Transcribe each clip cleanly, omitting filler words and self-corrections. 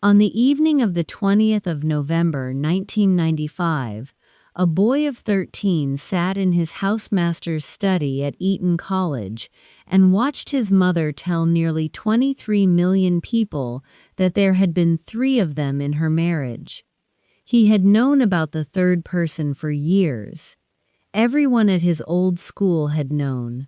On the evening of the 20th of November 1995, a boy of 13 sat in his housemaster's study at Eton College and watched his mother tell nearly 23 million people that there had been 3 of them in her marriage. He had known about the third person for years. Everyone at his old school had known.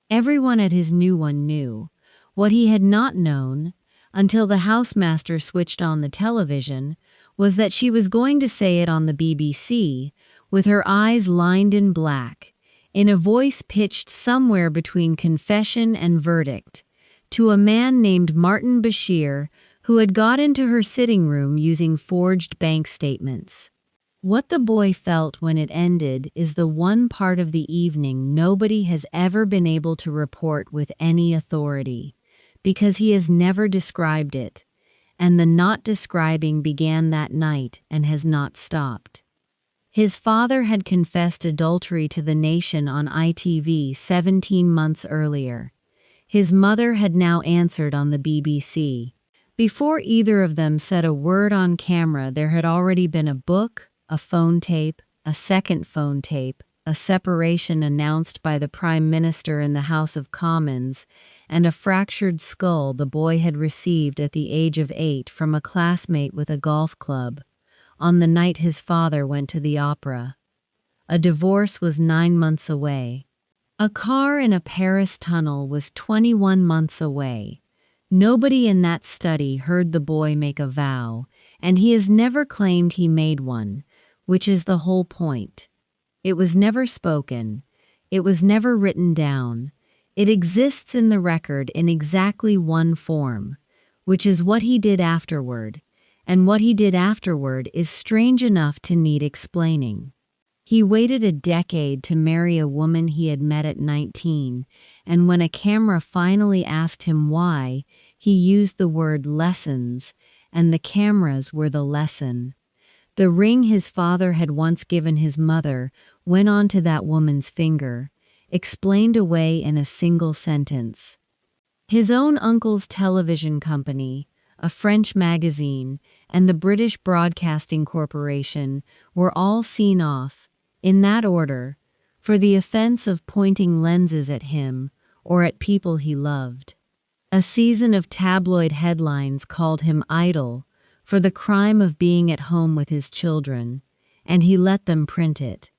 Everyone at his new one knew. What he had not known, until the housemaster switched on the television, was that she was going to say it on the BBC, with her eyes lined in black, in a voice pitched somewhere between confession and verdict, to a man named Martin Bashir, who had got into her sitting room using forged bank statements. What the boy felt when it ended is the one part of the evening nobody has ever been able to report with any authority, because he has never described it, and the not describing began that night and has not stopped. His father had confessed adultery to the nation on ITV 17 months earlier. His mother had now answered on the BBC. Before either of them said a word on camera, there had already been a book, a phone tape, a second phone tape, a separation announced by the Prime Minister in the House of Commons, and a fractured skull the boy had received at the age of 8 from a classmate with a golf club, on the night his father went to the opera. A divorce was 9 months away. A car in a Paris tunnel was 21 months away. Nobody in that study heard the boy make a vow, and he has never claimed he made one, which is the whole point. It was never spoken. It was never written down. It exists in the record in exactly one form, which is what he did afterward, and what he did afterward is strange enough to need explaining. He waited a decade to marry a woman he had met at 19, and when a camera finally asked him why, he used the word lessons, and the cameras were the lesson. The ring his father had once given his mother went onto that woman's finger, explained away in a single sentence. His own uncle's television company, a French magazine, and the British Broadcasting Corporation were all seen off, in that order, for the offense of pointing lenses at him or at people he loved. A season of tabloid headlines called him idle for the crime of being at home with his children, and he let them print it.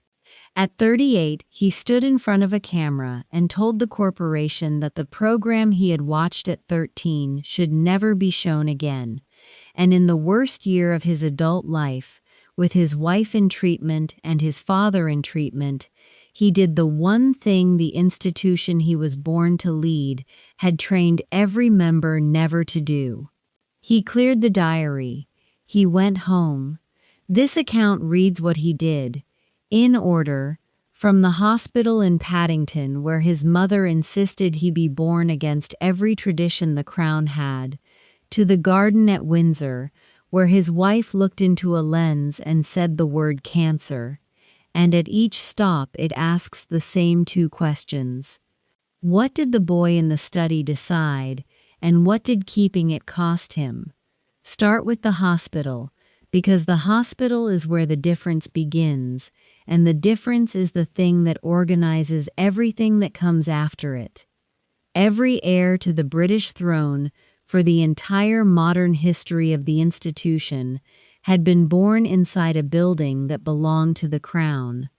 At 38, he stood in front of a camera and told the corporation that the program he had watched at 13 should never be shown again, and in the worst year of his adult life, with his wife in treatment and his father in treatment, he did the one thing the institution he was born to lead had trained every member never to do. He cleared the diary. He went home. This account reads what he did, in order, from the hospital in Paddington where his mother insisted he be born against every tradition the Crown had, to the garden at Windsor where his wife looked into a lens and said the word cancer, and at each stop it asks the same 2 questions. What did the boy in the study decide, and what did keeping it cost him? Start with the hospital, because the hospital is where the difference begins, and the difference is the thing that organizes everything that comes after it. Every heir to the British throne for the entire modern history of the institution had been born inside a building that belonged to the Crown.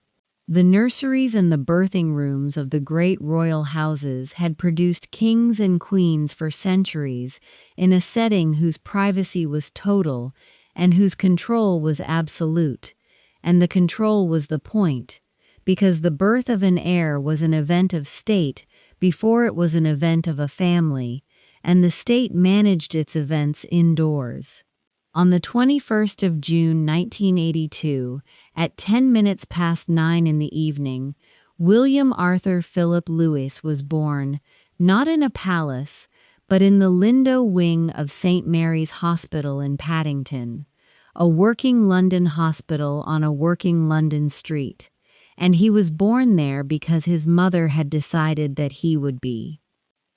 The nurseries and the birthing rooms of the great royal houses had produced kings and queens for centuries in a setting whose privacy was total and whose control was absolute, and the control was the point, because the birth of an heir was an event of state before it was an event of a family, and the state managed its events indoors. On the 21st of June 1982, at 10 minutes past 9 in the evening, William Arthur Philip Lewis was born, not in a palace, but in the Lindo wing of St. Mary's Hospital in Paddington, a working London hospital on a working London street, and he was born there because his mother had decided that he would be.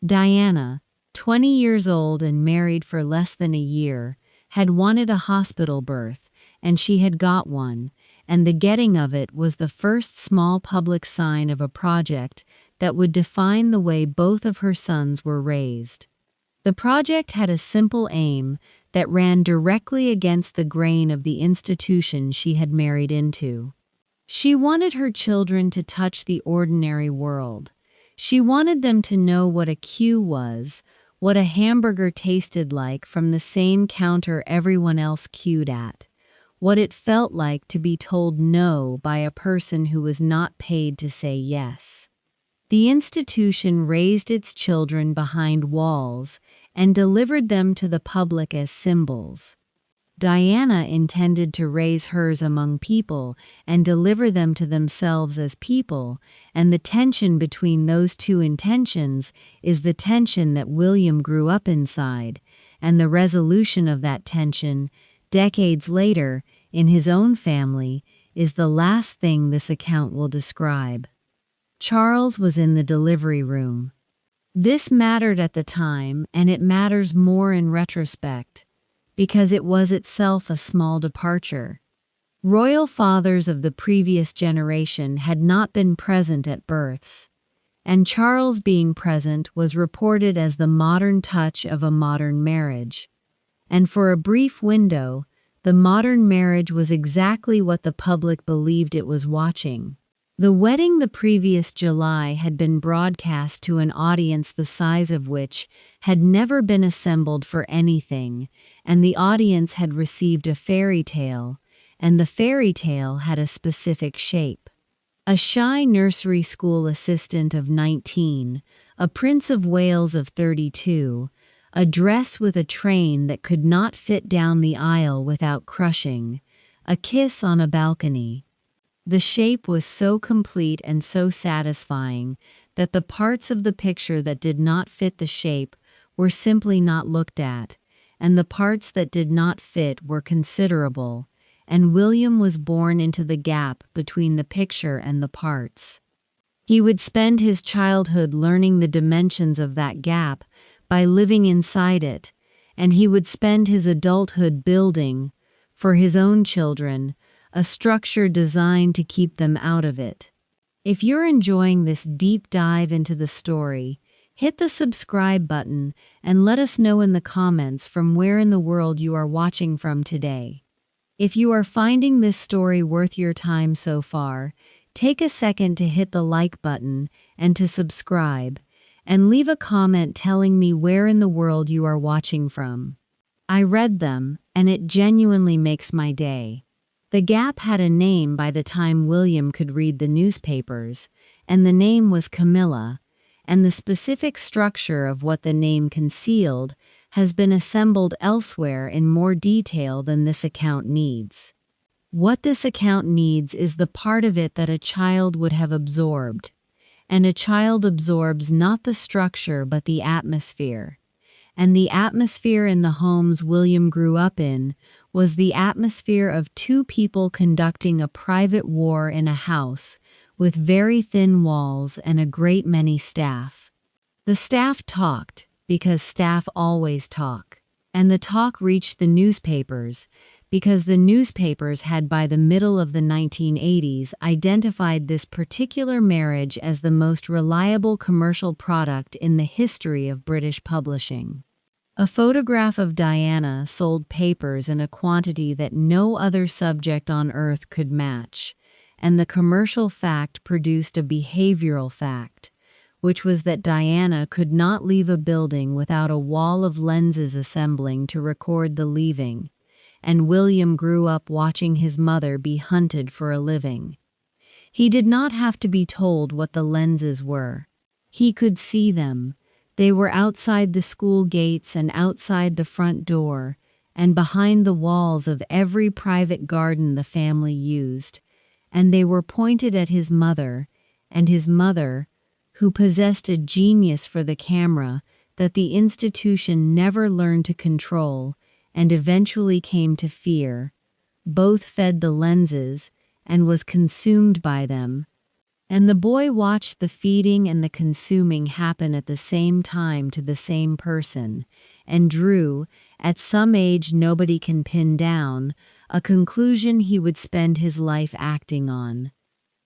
Diana, 20 years old and married for less than a year, had wanted a hospital birth, and she had got one, and the getting of it was the first small public sign of a project that would define the way both of her sons were raised. The project had a simple aim that ran directly against the grain of the institution she had married into. She wanted her children to touch the ordinary world. She wanted them to know what a queue was, what a hamburger tasted like from the same counter everyone else queued at, what it felt like to be told no by a person who was not paid to say yes. The institution raised its children behind walls and delivered them to the public as symbols. Diana intended to raise hers among people and deliver them to themselves as people, and the tension between those two intentions is the tension that William grew up inside, and the resolution of that tension, decades later, in his own family, is the last thing this account will describe. Charles was in the delivery room. This mattered at the time, and it matters more in retrospect, because it was itself a small departure. Royal fathers of the previous generation had not been present at births, and Charles being present was reported as the modern touch of a modern marriage. And for a brief window, the modern marriage was exactly what the public believed it was watching. The wedding the previous July had been broadcast to an audience the size of which had never been assembled for anything, and the audience had received a fairy tale, and the fairy tale had a specific shape. A shy nursery school assistant of 19, a Prince of Wales of 32, a dress with a train that could not fit down the aisle without crushing, a kiss on a balcony. The shape was so complete and so satisfying that the parts of the picture that did not fit the shape were simply not looked at, and the parts that did not fit were considerable, and William was born into the gap between the picture and the parts. He would spend his childhood learning the dimensions of that gap by living inside it, and he would spend his adulthood building, for his own children, a structure designed to keep them out of it. If you're enjoying this deep dive into the story, hit the subscribe button and let us know in the comments from where in the world you are watching from today. If you are finding this story worth your time so far, take a second to hit the like button and to subscribe, and leave a comment telling me where in the world you are watching from. I read them, and it genuinely makes my day. The gap had a name by the time William could read the newspapers, and the name was Camilla, and the specific structure of what the name concealed has been assembled elsewhere in more detail than this account needs. What this account needs is the part of it that a child would have absorbed, and a child absorbs not the structure but the atmosphere. And the atmosphere in the homes William grew up in was the atmosphere of two people conducting a private war in a house with very thin walls and a great many staff. The staff talked, because staff always talk, and the talk reached the newspapers, because the newspapers had by the middle of the 1980s identified this particular marriage as the most reliable commercial product in the history of British publishing. A photograph of Diana sold papers in a quantity that no other subject on earth could match, and the commercial fact produced a behavioral fact, which was that Diana could not leave a building without a wall of lenses assembling to record the leaving, and William grew up watching his mother be hunted for a living. He did not have to be told what the lenses were. He could see them. They were outside the school gates and outside the front door, and behind the walls of every private garden the family used, and they were pointed at his mother, and his mother, who possessed a genius for the camera that the institution never learned to control and eventually came to fear, both fed the lenses and was consumed by them. And the boy watched the feeding and the consuming happen at the same time to the same person, and drew, at some age nobody can pin down, a conclusion he would spend his life acting on.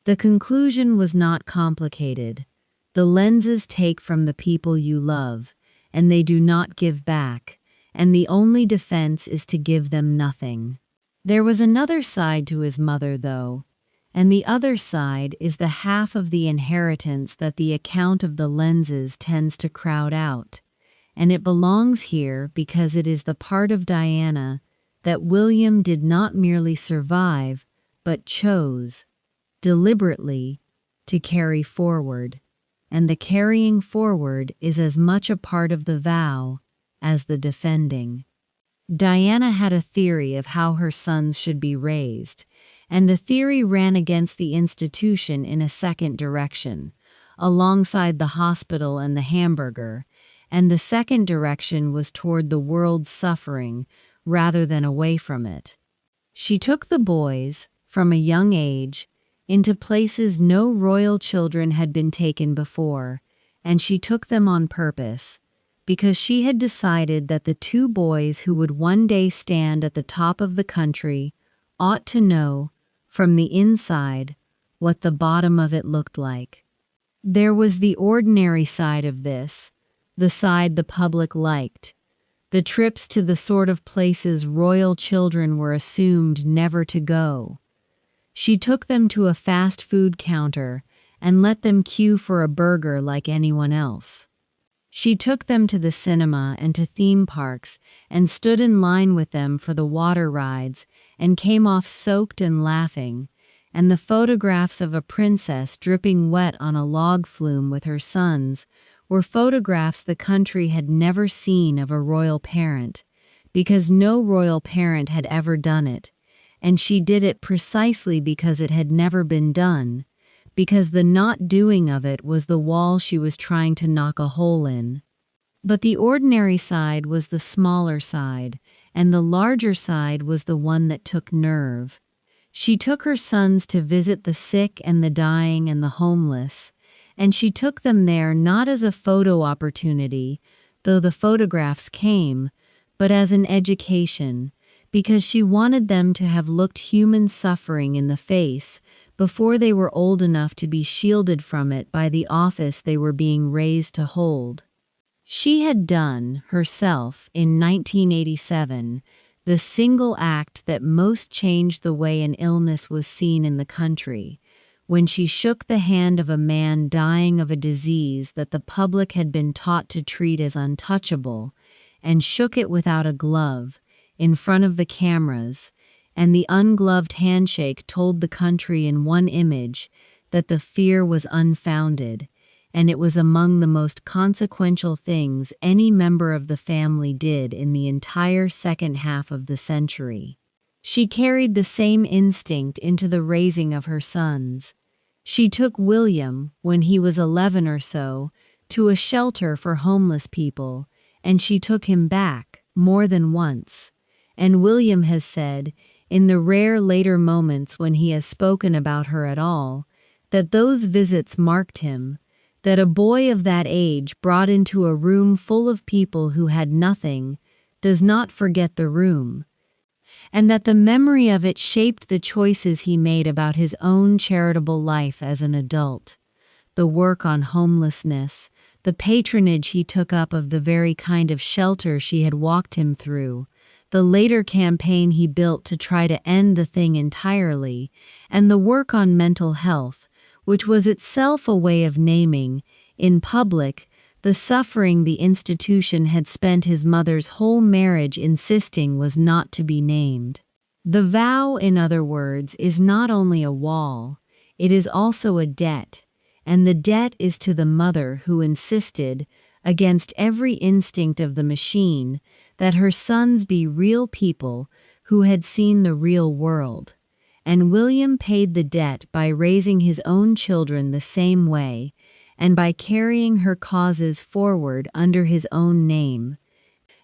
The conclusion was not complicated. The lenses take from the people you love, and they do not give back, and the only defense is to give them nothing. There was another side to his mother, though, and the other side is the half of the inheritance that the account of the lenses tends to crowd out, and it belongs here because it is the part of Diana that William did not merely survive, but chose, deliberately, to carry forward, and the carrying forward is as much a part of the vow as the defending. Diana had a theory of how her sons should be raised, and the theory ran against the institution in a second direction, alongside the hospital and the hamburger, and the second direction was toward the world's suffering rather than away from it. She took the boys, from a young age, into places no royal children had been taken before, and she took them on purpose, because she had decided that the two boys who would one day stand at the top of the country ought to know, from the inside, what the bottom of it looked like. There was the ordinary side of this, the side the public liked, the trips to the sort of places royal children were assumed never to go. She took them to a fast food counter and let them queue for a burger like anyone else. She took them to the cinema and to theme parks and stood in line with them for the water rides and came off soaked and laughing, and the photographs of a princess dripping wet on a log flume with her sons were photographs the country had never seen of a royal parent, because no royal parent had ever done it, and she did it precisely because it had never been done, because the not doing of it was the wall she was trying to knock a hole in. But the ordinary side was the smaller side, and the larger side was the one that took nerve. She took her sons to visit the sick and the dying and the homeless, and she took them there not as a photo opportunity, though the photographs came, but as an education, because she wanted them to have looked human suffering in the face before they were old enough to be shielded from it by the office they were being raised to hold. She had done, herself, in 1987, the single act that most changed the way an illness was seen in the country, when she shook the hand of a man dying of a disease that the public had been taught to treat as untouchable, and shook it without a glove, in front of the cameras, and the ungloved handshake told the country in one image that the fear was unfounded, and it was among the most consequential things any member of the family did in the entire second half of the century. She carried the same instinct into the raising of her sons. She took William, when he was 11 or so, to a shelter for homeless people, and she took him back, more than once. And William has said, in the rare later moments when he has spoken about her at all, that those visits marked him, that a boy of that age brought into a room full of people who had nothing does not forget the room, and that the memory of it shaped the choices he made about his own charitable life as an adult, the work on homelessness, the patronage he took up of the very kind of shelter she had walked him through, the later campaign he built to try to end the thing entirely, and the work on mental health, which was itself a way of naming, in public, the suffering the institution had spent his mother's whole marriage insisting was not to be named. The vow, in other words, is not only a wall, it is also a debt, and the debt is to the mother who insisted, against every instinct of the machine, that her sons be real people who had seen the real world. And William paid the debt by raising his own children the same way, and by carrying her causes forward under his own name.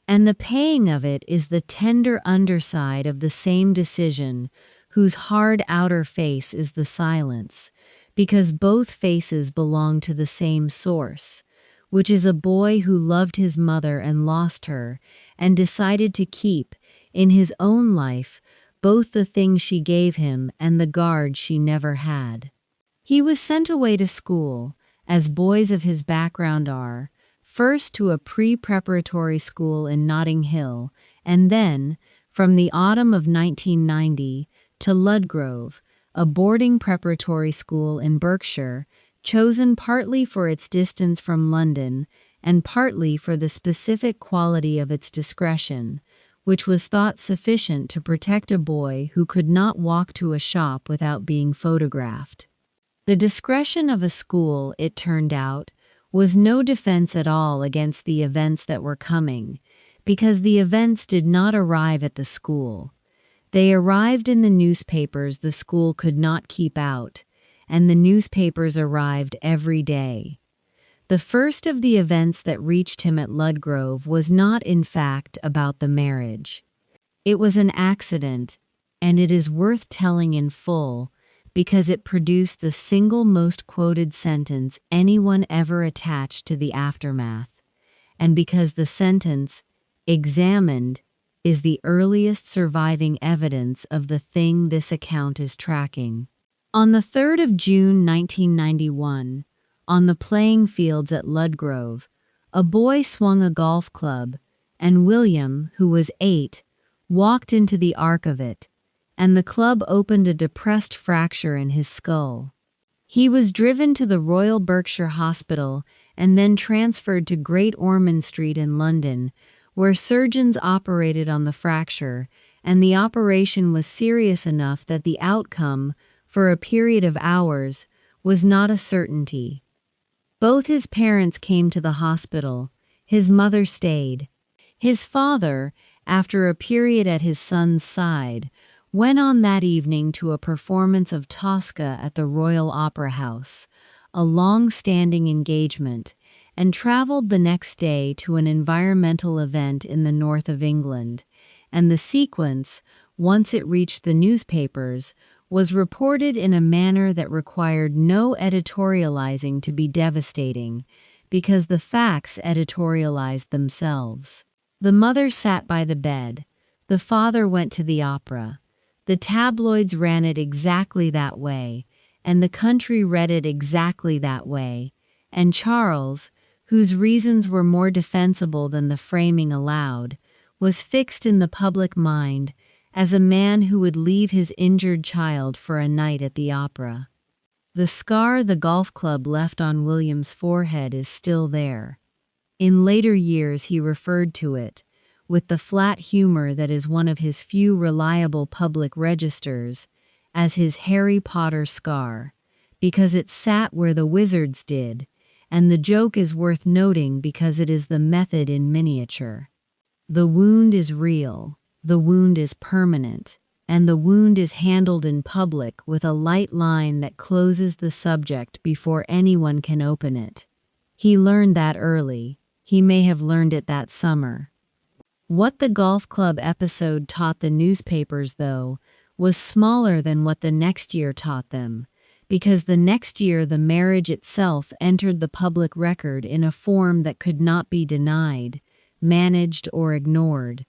And the paying of it is the tender underside of the same decision, whose hard outer face is the silence, because both faces belong to the same source, which is a boy who loved his mother and lost her, and decided to keep, in his own life, both the things she gave him and the guard she never had. He was sent away to school, as boys of his background are, first to a pre-preparatory school in Notting Hill, and then, from the autumn of 1990, to Ludgrove, a boarding preparatory school in Berkshire, chosen partly for its distance from London and partly for the specific quality of its discretion, which was thought sufficient to protect a boy who could not walk to a shop without being photographed. The discretion of a school, it turned out, was no defense at all against the events that were coming, because the events did not arrive at the school. They arrived in the newspapers the school could not keep out, and the newspapers arrived every day. The first of the events that reached him at Ludgrove was not, in fact, about the marriage. It was an accident, and it is worth telling in full, because it produced the single most quoted sentence anyone ever attached to the aftermath, and because the sentence, "examined," is the earliest surviving evidence of the thing this account is tracking. On the 3rd of June 1991, on the playing fields at Ludgrove, a boy swung a golf club, and William, who was 8, walked into the arc of it, and the club opened a depressed fracture in his skull. He was driven to the Royal Berkshire Hospital and then transferred to Great Ormond Street in London, where surgeons operated on the fracture, and the operation was serious enough that the outcome, for a period of hours, was not a certainty. Both his parents came to the hospital. His mother stayed. His father, after a period at his son's side, went on that evening to a performance of Tosca at the Royal Opera House, a long-standing engagement, and traveled the next day to an environmental event in the north of England, and the sequence, once it reached the newspapers, was reported in a manner that required no editorializing to be devastating, because the facts editorialized themselves. The mother sat by the bed. The father went to the opera. The tabloids ran it exactly that way, and the country read it exactly that way, and Charles, whose reasons were more defensible than the framing allowed, was fixed in the public mind as a man who would leave his injured child for a night at the opera. The scar the golf club left on William's forehead is still there. In later years he referred to it, with the flat humor that is one of his few reliable public registers, as his Harry Potter scar, because it sat where the wizards did, and the joke is worth noting because it is the method in miniature. The wound is real, the wound is permanent, and the wound is handled in public with a light line that closes the subject before anyone can open it. He learned that early. He may have learned it that summer. What the golf club episode taught the newspapers, though, was smaller than what the next year taught them, because the next year the marriage itself entered the public record in a form that could not be denied, managed, or ignored,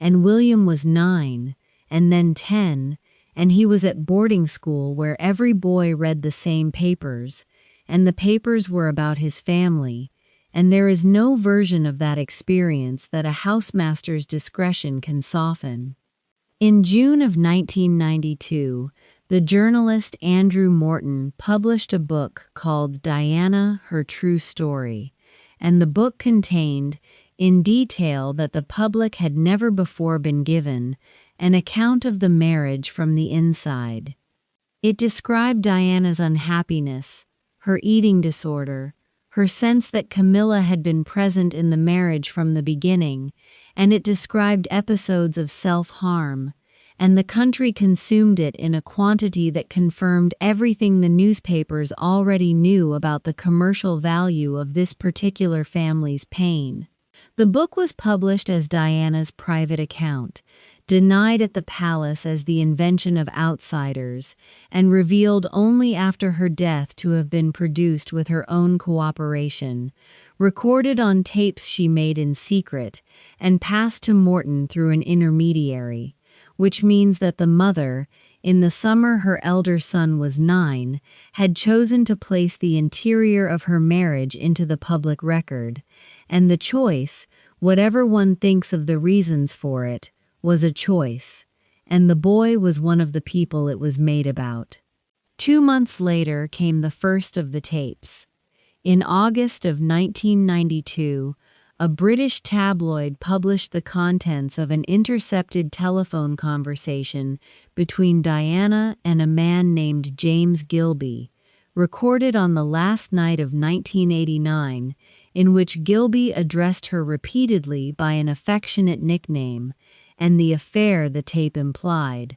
and William was 9, and then 10, and he was at boarding school where every boy read the same papers, and the papers were about his family, and there is no version of that experience that a housemaster's discretion can soften. In June of 1992, the journalist Andrew Morton published a book called Diana, Her True Story, and the book contained, in detail that the public had never before been given, an account of the marriage from the inside. It described Diana's unhappiness, her eating disorder, her sense that Camilla had been present in the marriage from the beginning, and it described episodes of self-harm, and the country consumed it in a quantity that confirmed everything the newspapers already knew about the commercial value of this particular family's pain. The book was published as Diana's private account, denied at the palace as the invention of outsiders, and revealed only after her death to have been produced with her own cooperation, recorded on tapes she made in secret, and passed to Morton through an intermediary, which means that the mother, in the summer her elder son was 9, had chosen to place the interior of her marriage into the public record, and the choice, whatever one thinks of the reasons for it, was a choice, and the boy was one of the people it was made about. 2 months later came the first of the tapes. In August of 1992, a British tabloid published the contents of an intercepted telephone conversation between Diana and a man named James Gilby, recorded on the last night of 1989, in which Gilby addressed her repeatedly by an affectionate nickname, and the affair the tape implied,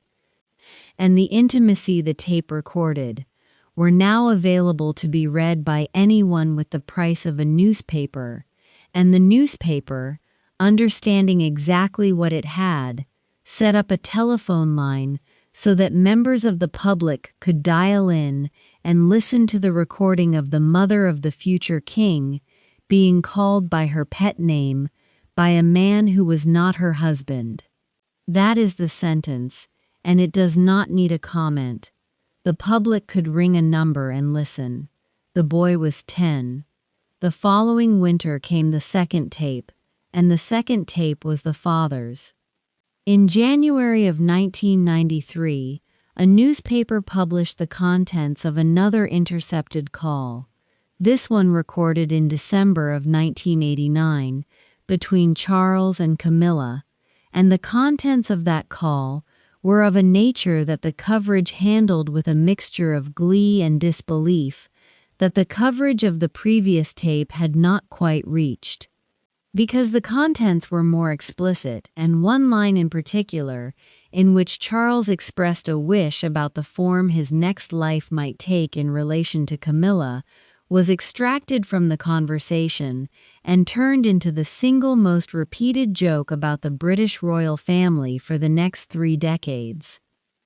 and the intimacy the tape recorded, were now available to be read by anyone with the price of a newspaper, and the newspaper, understanding exactly what it had, set up a telephone line so that members of the public could dial in and listen to the recording of the mother of the future king being called by her pet name by a man who was not her husband. That is the sentence, and it does not need a comment. The public could ring a number and listen. The boy was 10. The following winter came the second tape, and the second tape was the father's. In January of 1993, a newspaper published the contents of another intercepted call, this one recorded in December of 1989, between Charles and Camilla, and the contents of that call were of a nature that the coverage handled with a mixture of glee and disbelief that the coverage of the previous tape had not quite reached. Because the contents were more explicit, and one line in particular, in which Charles expressed a wish about the form his next life might take in relation to Camilla, was extracted from the conversation and turned into the single most repeated joke about the British royal family for the next 3 decades.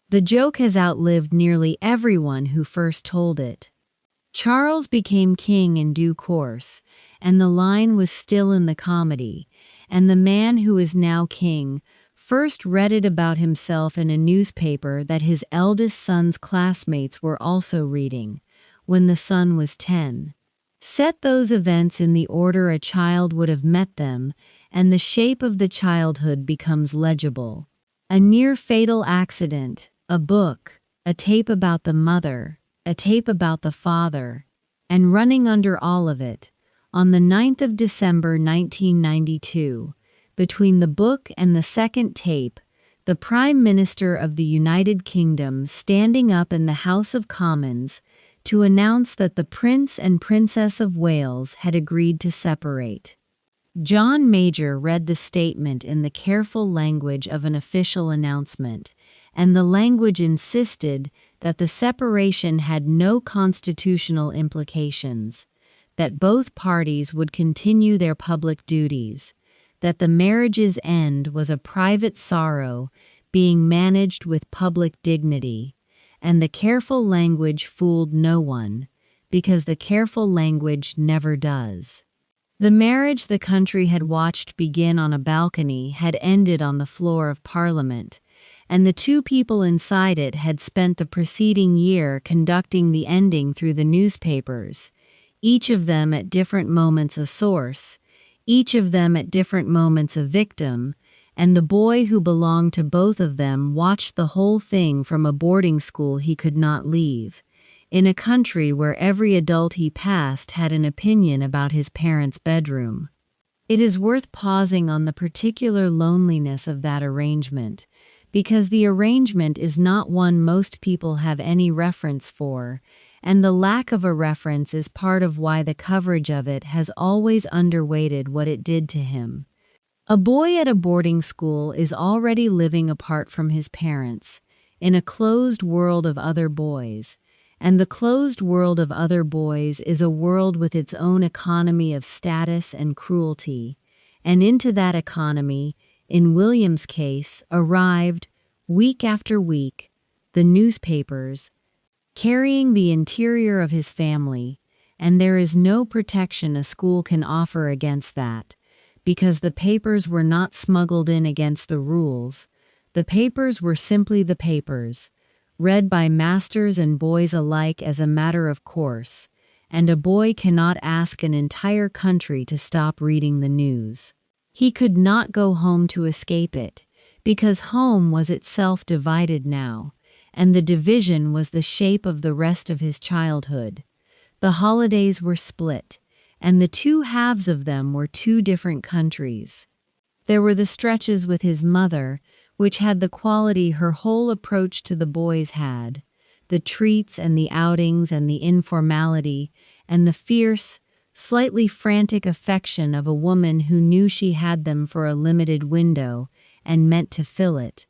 The joke has outlived nearly everyone who first told it. Charles became king in due course, and the line was still in the comedy, and the man who is now king first read it about himself in a newspaper that his eldest son's classmates were also reading, when the son was 10. Set those events in the order a child would have met them, and the shape of the childhood becomes legible. A near-fatal accident, a book, a tape about the mother, a tape about the father, and running under all of it, on the 9th of December 1992, between the book and the second tape, the Prime Minister of the United Kingdom standing up in the House of Commons to announce that the Prince and Princess of Wales had agreed to separate. John Major read the statement in the careful language of an official announcement, and the language insisted that the separation had no constitutional implications, that both parties would continue their public duties, that the marriage's end was a private sorrow being managed with public dignity, and the careful language fooled no one, because the careful language never does. The marriage the country had watched begin on a balcony had ended on the floor of Parliament, and the two people inside it had spent the preceding year conducting the ending through the newspapers, each of them at different moments a source, each of them at different moments a victim, and the boy who belonged to both of them watched the whole thing from a boarding school he could not leave, in a country where every adult he passed had an opinion about his parents' bedroom. It is worth pausing on the particular loneliness of that arrangement, because the arrangement is not one most people have any reference for, and the lack of a reference is part of why the coverage of it has always underweighted what it did to him. A boy at a boarding school is already living apart from his parents, in a closed world of other boys, and the closed world of other boys is a world with its own economy of status and cruelty, and into that economy, in William's case, arrived, week after week, the newspapers, carrying the interior of his family, and there is no protection a school can offer against that, because the papers were not smuggled in against the rules. The papers were simply the papers, read by masters and boys alike as a matter of course, and a boy cannot ask an entire country to stop reading the news. He could not go home to escape it, because home was itself divided now, and the division was the shape of the rest of his childhood. The holidays were split, and the two halves of them were two different countries. There were the stretches with his mother, which had the quality her whole approach to the boys had, the treats and the outings and the informality, and the fierce, slightly frantic affection of a woman who knew she had them for a limited window and meant to fill it.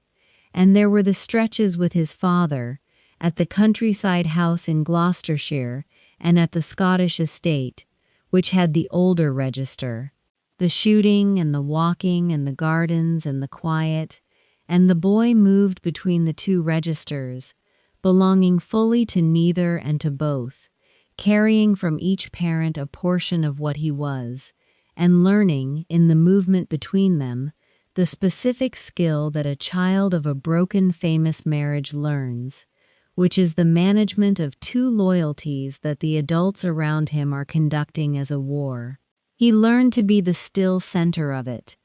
And there were the stretches with his father, at the countryside house in Gloucestershire and at the Scottish estate, which had the older register, the shooting and the walking and the gardens and the quiet, and the boy moved between the two registers, belonging fully to neither and to both, carrying from each parent a portion of what he was, and learning, in the movement between them, the specific skill that a child of a broken famous marriage learns, which is the management of two loyalties that the adults around him are conducting as a war. He learned to be the still center of it.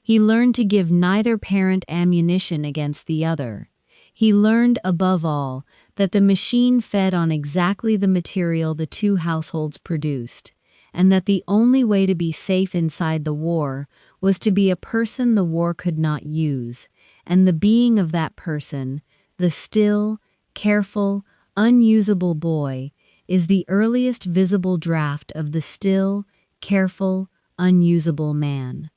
He learned to give neither parent ammunition against the other. He learned, above all, that the machine fed on exactly the material the two households produced, and that the only way to be safe inside the war was to be a person the war could not use, and the being of that person, the still, careful, unusable boy, is the earliest visible draft of the still, careful, unusable man.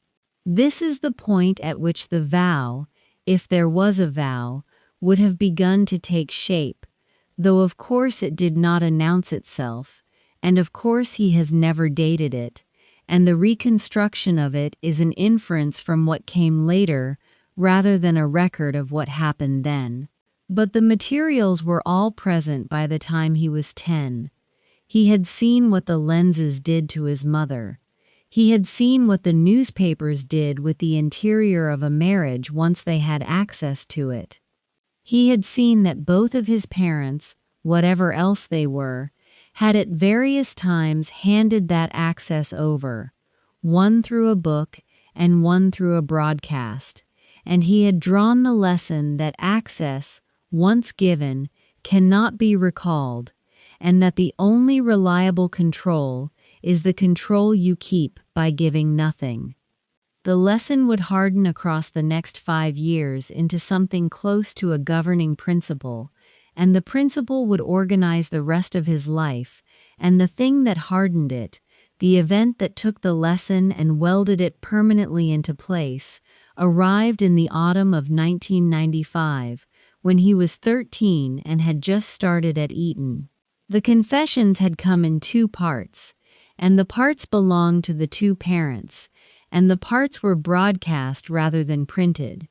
This is the point at which the vow, if there was a vow, would have begun to take shape, though of course it did not announce itself, and of course he has never dated it, and the reconstruction of it is an inference from what came later rather than a record of what happened then. But the materials were all present by the time he was 10. He had seen what the lenses did to his mother. He had seen what the newspapers did with the interior of a marriage once they had access to it. He had seen that both of his parents, whatever else they were, had at various times handed that access over, one through a book and one through a broadcast, and he had drawn the lesson that access, once given, cannot be recalled, and that the only reliable control is the control you keep by giving nothing. The lesson would harden across the next 5 years into something close to a governing principle, and the principle would organize the rest of his life, and the thing that hardened it, the event that took the lesson and welded it permanently into place, arrived in the autumn of 1995, when he was 13 and had just started at Eton. The confessions had come in 2 parts, and the parts belonged to the 2 parents, and the parts were broadcast rather than printed.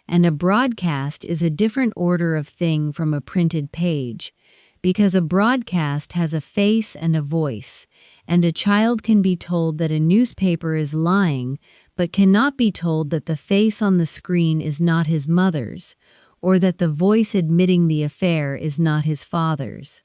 And a broadcast is a different order of thing from a printed page, because a broadcast has a face and a voice, and a child can be told that a newspaper is lying, but cannot be told that the face on the screen is not his mother's, or that the voice admitting the affair is not his father's.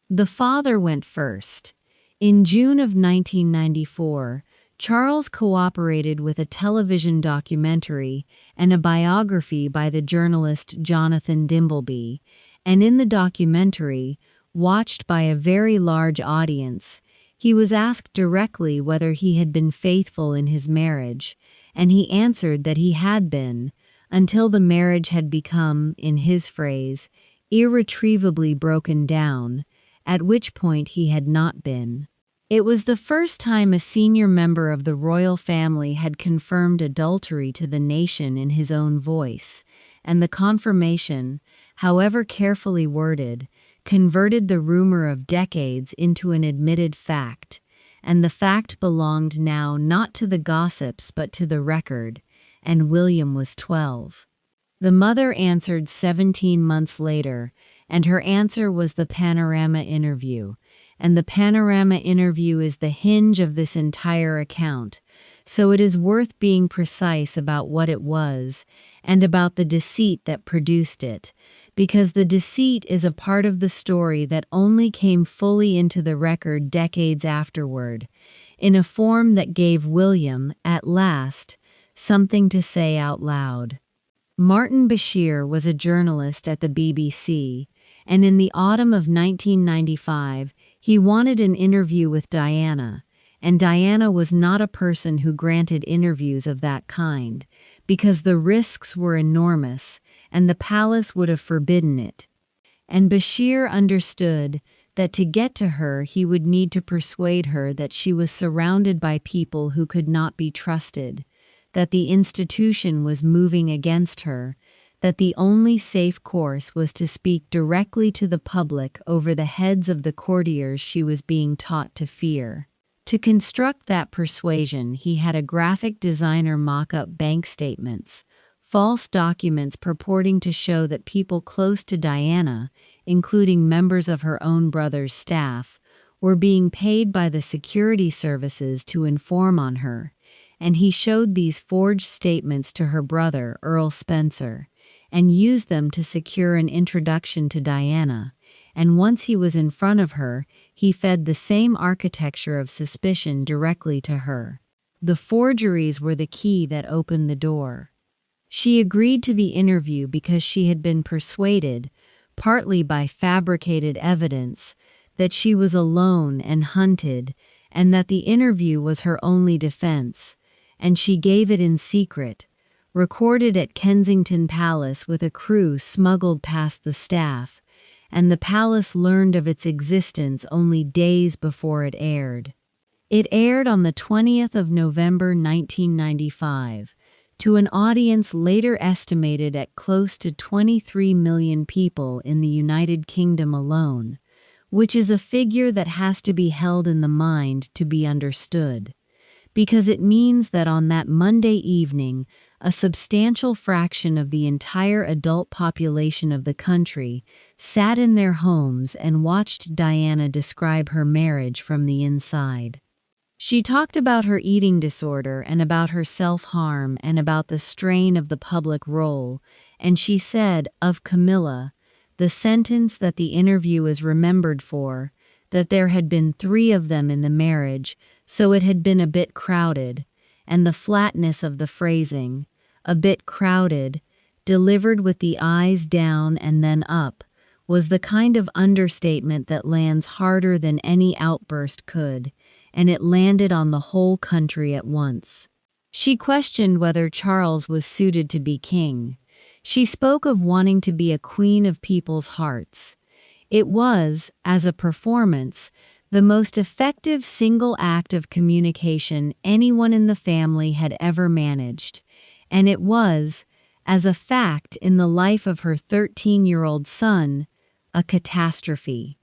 The father went first. In June of 1994, Charles cooperated with a television documentary and a biography by the journalist Jonathan Dimbleby, and in the documentary, watched by a very large audience, he was asked directly whether he had been faithful in his marriage, and he answered that he had been, until the marriage had become, in his phrase, irretrievably broken down, at which point he had not been. It was the first time a senior member of the royal family had confirmed adultery to the nation in his own voice, and the confirmation, however carefully worded, converted the rumor of decades into an admitted fact, and the fact belonged now not to the gossips but to the record, and William was 12. The mother answered 17 months later, and her answer was the Panorama interview. And the Panorama interview is the hinge of this entire account, so it is worth being precise about what it was and about the deceit that produced it, because the deceit is a part of the story that only came fully into the record decades afterward, in a form that gave William, at last, something to say out loud. Martin Bashir was a journalist at the BBC, and in the autumn of 1995, he wanted an interview with Diana, and Diana was not a person who granted interviews of that kind, because the risks were enormous, and the palace would have forbidden it. And Bashir understood that to get to her he would need to persuade her that she was surrounded by people who could not be trusted, that the institution was moving against her, that the only safe course was to speak directly to the public over the heads of the courtiers she was being taught to fear. To construct that persuasion, he had a graphic designer mock up bank statements, false documents purporting to show that people close to Diana, including members of her own brother's staff, were being paid by the security services to inform on her, and he showed these forged statements to her brother, Earl Spencer, and used them to secure an introduction to Diana, and once he was in front of her, he fed the same architecture of suspicion directly to her. The forgeries were the key that opened the door. She agreed to the interview because she had been persuaded, partly by fabricated evidence, that she was alone and hunted, and that the interview was her only defense, and she gave it in secret, recorded at Kensington Palace with a crew smuggled past the staff, and the palace learned of its existence only days before it aired. It aired on the 20th of November 1995, to an audience later estimated at close to 23 million people in the United Kingdom alone, which is a figure that has to be held in the mind to be understood, because it means that on that Monday evening, a substantial fraction of the entire adult population of the country sat in their homes and watched Diana describe her marriage from the inside. She talked about her eating disorder and about her self-harm and about the strain of the public role, and she said of Camilla, the sentence that the interview is remembered for, that there had been 3 of them in the marriage, so it had been a bit crowded, and the flatness of the phrasing, a bit crowded, delivered with the eyes down and then up, was the kind of understatement that lands harder than any outburst could, and it landed on the whole country at once. She questioned whether Charles was suited to be king. She spoke of wanting to be a queen of people's hearts. It was, as a performance, the most effective single act of communication anyone in the family had ever managed, and it was, as a fact in the life of her 13-year-old son, a catastrophe,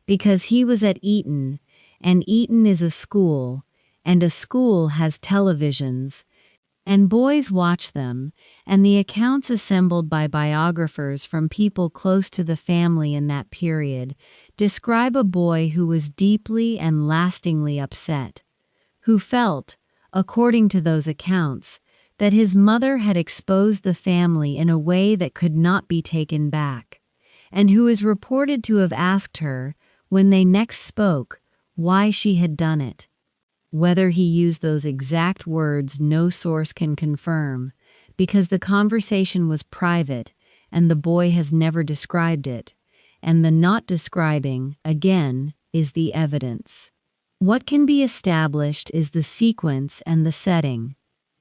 because he was at Eton, and Eton is a school, and a school has televisions, and boys watch them, and the accounts assembled by biographers from people close to the family in that period describe a boy who was deeply and lastingly upset, who felt, according to those accounts, that his mother had exposed the family in a way that could not be taken back, and who is reported to have asked her, when they next spoke, why she had done it. Whether he used those exact words no source can confirm, because the conversation was private and the boy has never described it, and the not describing, again, is the evidence. What can be established is the sequence and the setting.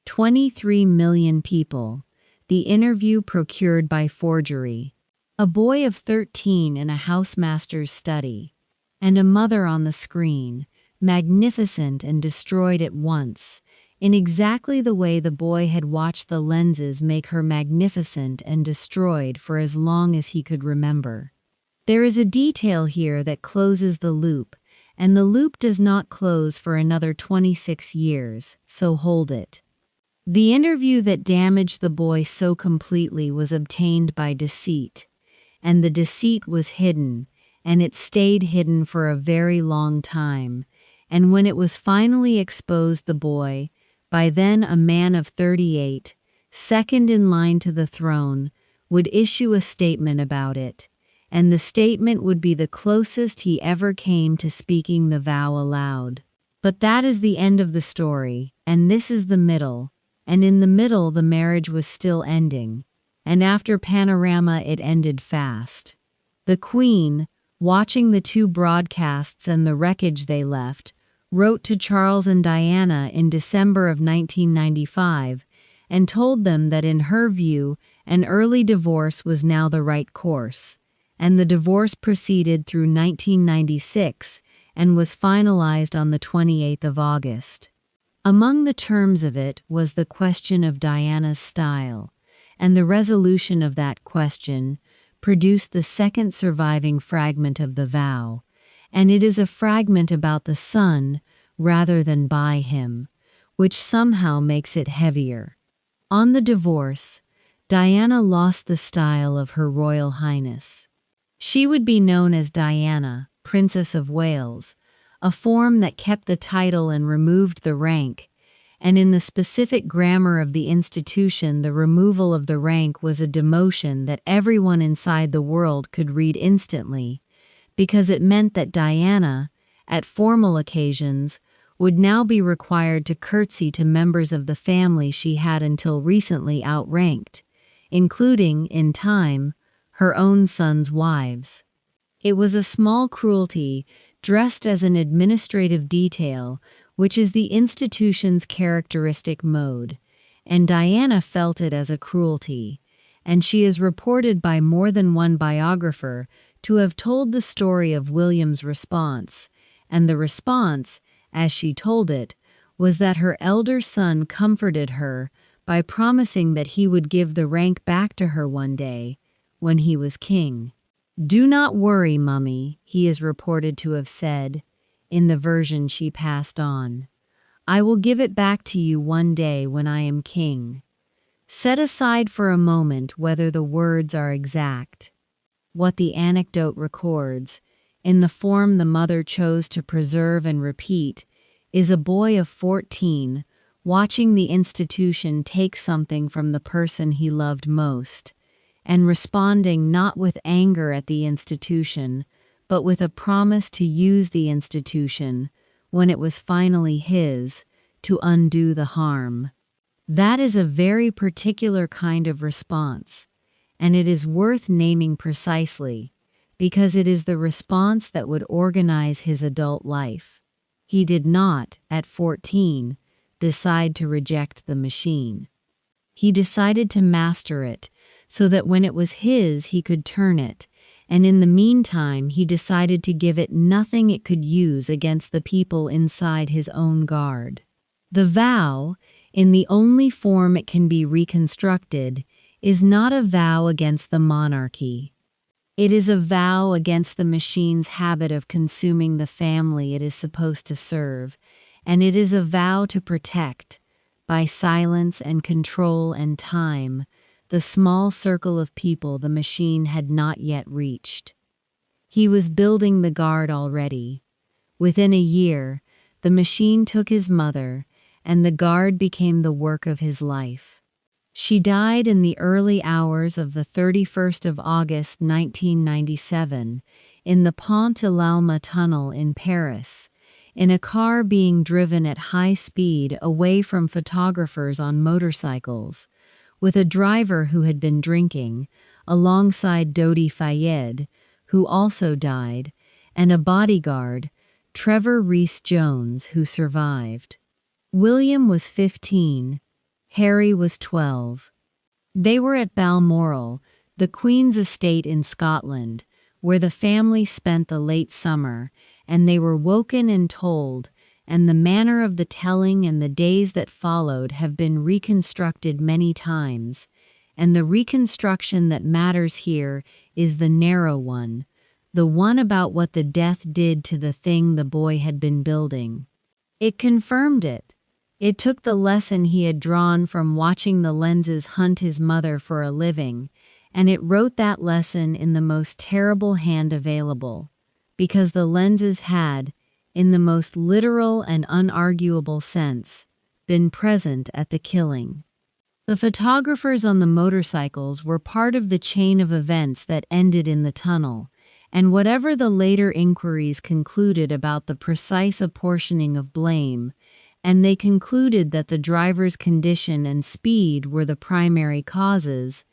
23 million people, the interview procured by forgery, a boy of 13 in a housemaster's study, and a mother on the screen, magnificent and destroyed at once, in exactly the way the boy had watched the lenses make her magnificent and destroyed for as long as he could remember. There is a detail here that closes the loop, and the loop does not close for another 26 years, so hold it. The interview that damaged the boy so completely was obtained by deceit, and the deceit was hidden, and it stayed hidden for a very long time, and when it was finally exposed, the boy, by then a man of 38, second in line to the throne, would issue a statement about it, and the statement would be the closest he ever came to speaking the vow aloud. But that is the end of the story, and this is the middle, and in the middle the marriage was still ending, and after Panorama it ended fast. The Queen, watching the two broadcasts and the wreckage they left, wrote to Charles and Diana in December of 1995 and told them that in her view an early divorce was now the right course, and the divorce proceeded through 1996 and was finalized on the 28th of August. Among the terms of it was the question of Diana's style, and the resolution of that question produced the second surviving fragment of the vow, and it is a fragment about the son rather than by him, which somehow makes it heavier. On the divorce, Diana lost the style of Her Royal Highness. She would be known as Diana, Princess of Wales, a form that kept the title and removed the rank, and in the specific grammar of the institution, the removal of the rank was a demotion that everyone inside the world could read instantly, because it meant that Diana, at formal occasions, would now be required to curtsy to members of the family she had until recently outranked, including, in time, her own sons' wives. It was a small cruelty dressed as an administrative detail, which is the institution's characteristic mode, and Diana felt it as a cruelty, and she is reported by more than one biographer to have told the story of William's response, and the response, as she told it, was that her elder son comforted her by promising that he would give the rank back to her one day, when he was king. "Do not worry, Mummy," he is reported to have said, in the version she passed on. "I will give it back to you one day when I am king." Set aside for a moment whether the words are exact. What the anecdote records, in the form the mother chose to preserve and repeat, is a boy of 14 watching the institution take something from the person he loved most, and responding not with anger at the institution, but with a promise to use the institution, when it was finally his, to undo the harm. That is a very particular kind of response, and it is worth naming precisely, because it is the response that would organize his adult life. He did not, at 14, decide to reject the machine. He decided to master it, so that when it was his he could turn it, and in the meantime he decided to give it nothing it could use against the people inside his own guard. The vow, in the only form it can be reconstructed, is not a vow against the monarchy. It is a vow against the machine's habit of consuming the family it is supposed to serve, and it is a vow to protect, by silence and control and time, the small circle of people the machine had not yet reached. He was building the guard already. Within a year, the machine took his mother, and the guard became the work of his life. She died in the early hours of the 31st of August 1997 in the Pont de l'Alma tunnel in Paris, in a car being driven at high speed away from photographers on motorcycles, with a driver who had been drinking, alongside Dodi Fayed, who also died, and a bodyguard, Trevor Rees-Jones, who survived. William was 15, Harry was 12. They were at Balmoral, the Queen's estate in Scotland, where the family spent the late summer, and they were woken and told, and the manner of the telling and the days that followed have been reconstructed many times, and the reconstruction that matters here is the narrow one, the one about what the death did to the thing the boy had been building. It confirmed it. It took the lesson he had drawn from watching the lenses hunt his mother for a living, and it wrote that lesson in the most terrible hand available, because the lenses had, in the most literal and unarguable sense, been present at the killing. The photographers on the motorcycles were part of the chain of events that ended in the tunnel, and whatever the later inquiries concluded about the precise apportioning of blame, and they concluded that the driver's condition and speed were the primary causes,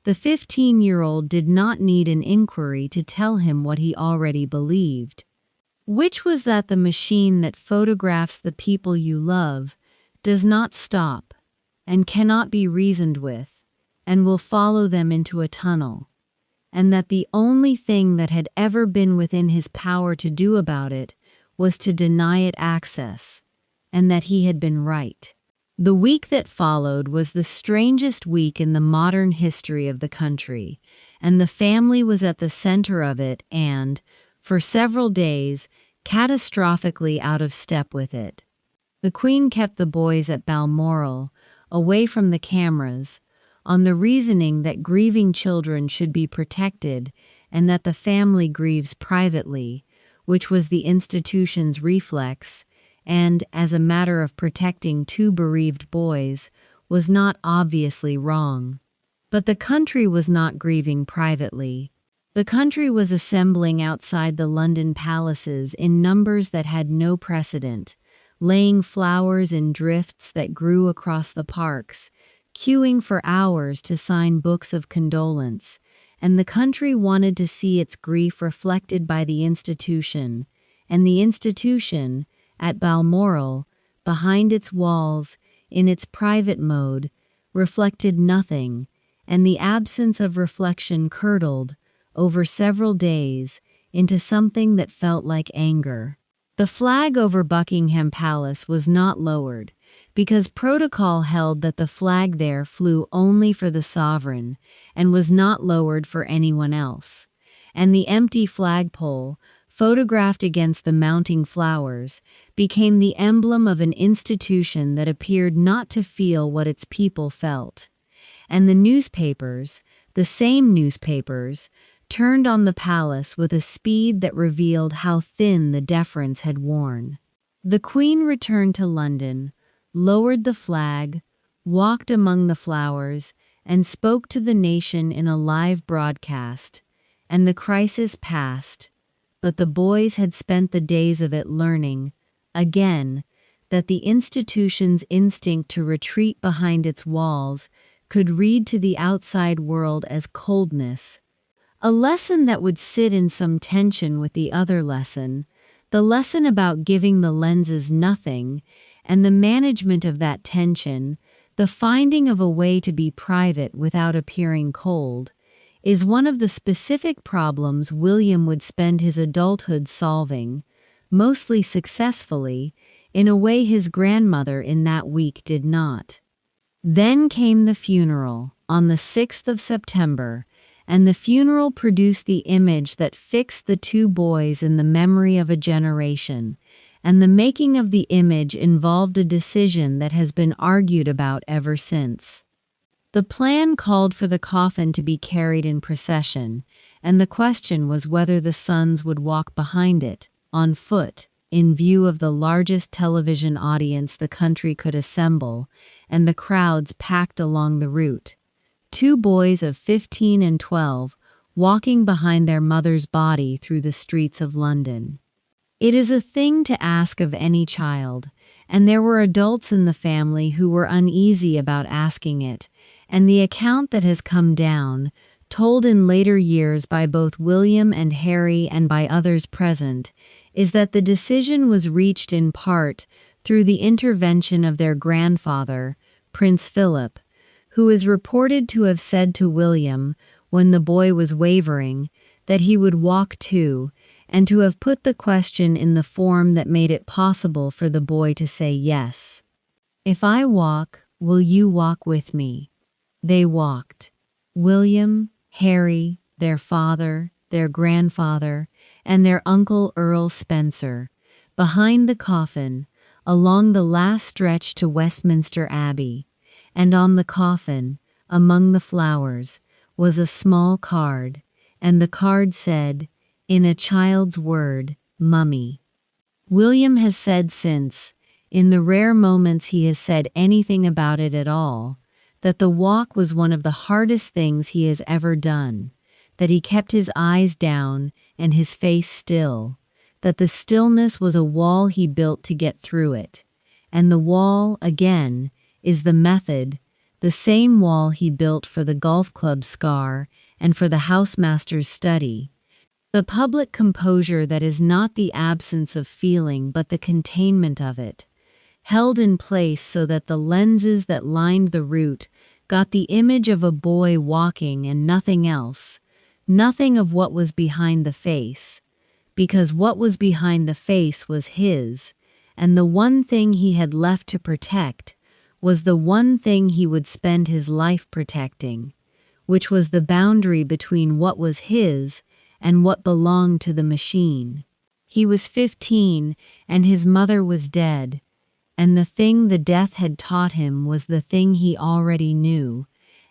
the 15-year-old did not need an inquiry to tell him what he already believed, which was that the machine that photographs the people you love does not stop and cannot be reasoned with and will follow them into a tunnel, and that the only thing that had ever been within his power to do about it was to deny it access, and that he had been right. The week that followed was the strangest week in the modern history of the country, and the family was at the center of it and, for several days, catastrophically out of step with it. The Queen kept the boys at Balmoral, away from the cameras, on the reasoning that grieving children should be protected and that the family grieves privately, which was the institution's reflex, and, as a matter of protecting two bereaved boys, was not obviously wrong. But the country was not grieving privately. The country was assembling outside the London palaces in numbers that had no precedent, laying flowers in drifts that grew across the parks, queuing for hours to sign books of condolence, and the country wanted to see its grief reflected by the institution, and the institution, at Balmoral, behind its walls, in its private mode, reflected nothing, and the absence of reflection curdled, over several days, into something that felt like anger. The flag over Buckingham Palace was not lowered, because protocol held that the flag there flew only for the sovereign, and was not lowered for anyone else, and the empty flagpole, photographed against the mounting flowers, became the emblem of an institution that appeared not to feel what its people felt. And the newspapers, the same newspapers, turned on the palace with a speed that revealed how thin the deference had worn. The Queen returned to London, lowered the flag, walked among the flowers, and spoke to the nation in a live broadcast, and the crisis passed. But the boys had spent the days of it learning, again, that the institution's instinct to retreat behind its walls could read to the outside world as coldness, a lesson that would sit in some tension with the other lesson, the lesson about giving the lenses nothing, and the management of that tension, the finding of a way to be private without appearing cold, is one of the specific problems William would spend his adulthood solving, mostly successfully, in a way his grandmother in that week did not. Then came the funeral, on the 6th of September, and the funeral produced the image that fixed the two boys in the memory of a generation, and the making of the image involved a decision that has been argued about ever since. The plan called for the coffin to be carried in procession, and the question was whether the sons would walk behind it, on foot, in view of the largest television audience the country could assemble, and the crowds packed along the route. Two boys of 15 and 12 walking behind their mother's body through the streets of London. It is a thing to ask of any child, and there were adults in the family who were uneasy about asking it, and the account that has come down, told in later years by both William and Harry and by others present, is that the decision was reached in part through the intervention of their grandfather, Prince Philip, who is reported to have said to William, when the boy was wavering, that he would walk too, and to have put the question in the form that made it possible for the boy to say yes. "If I walk, will you walk with me?" They walked. William, Harry, their father, their grandfather, and their uncle Earl Spencer, behind the coffin, along the last stretch to Westminster Abbey, and on the coffin, among the flowers, was a small card, and the card said, in a child's word, "Mummy." William has said since, in the rare moments he has said anything about it at all, that the walk was one of the hardest things he has ever done, that he kept his eyes down and his face still, that the stillness was a wall he built to get through it, and the wall, again, is the method, the same wall he built for the golf club scar and for the housemaster's study. The public composure that is not the absence of feeling but the containment of it, held in place so that the lenses that lined the route got the image of a boy walking and nothing else, nothing of what was behind the face, because what was behind the face was his, and the one thing he had left to protect was the one thing he would spend his life protecting, which was the boundary between what was his and what belonged to the machine. He was 15, and his mother was dead, and the thing the death had taught him was the thing he already knew,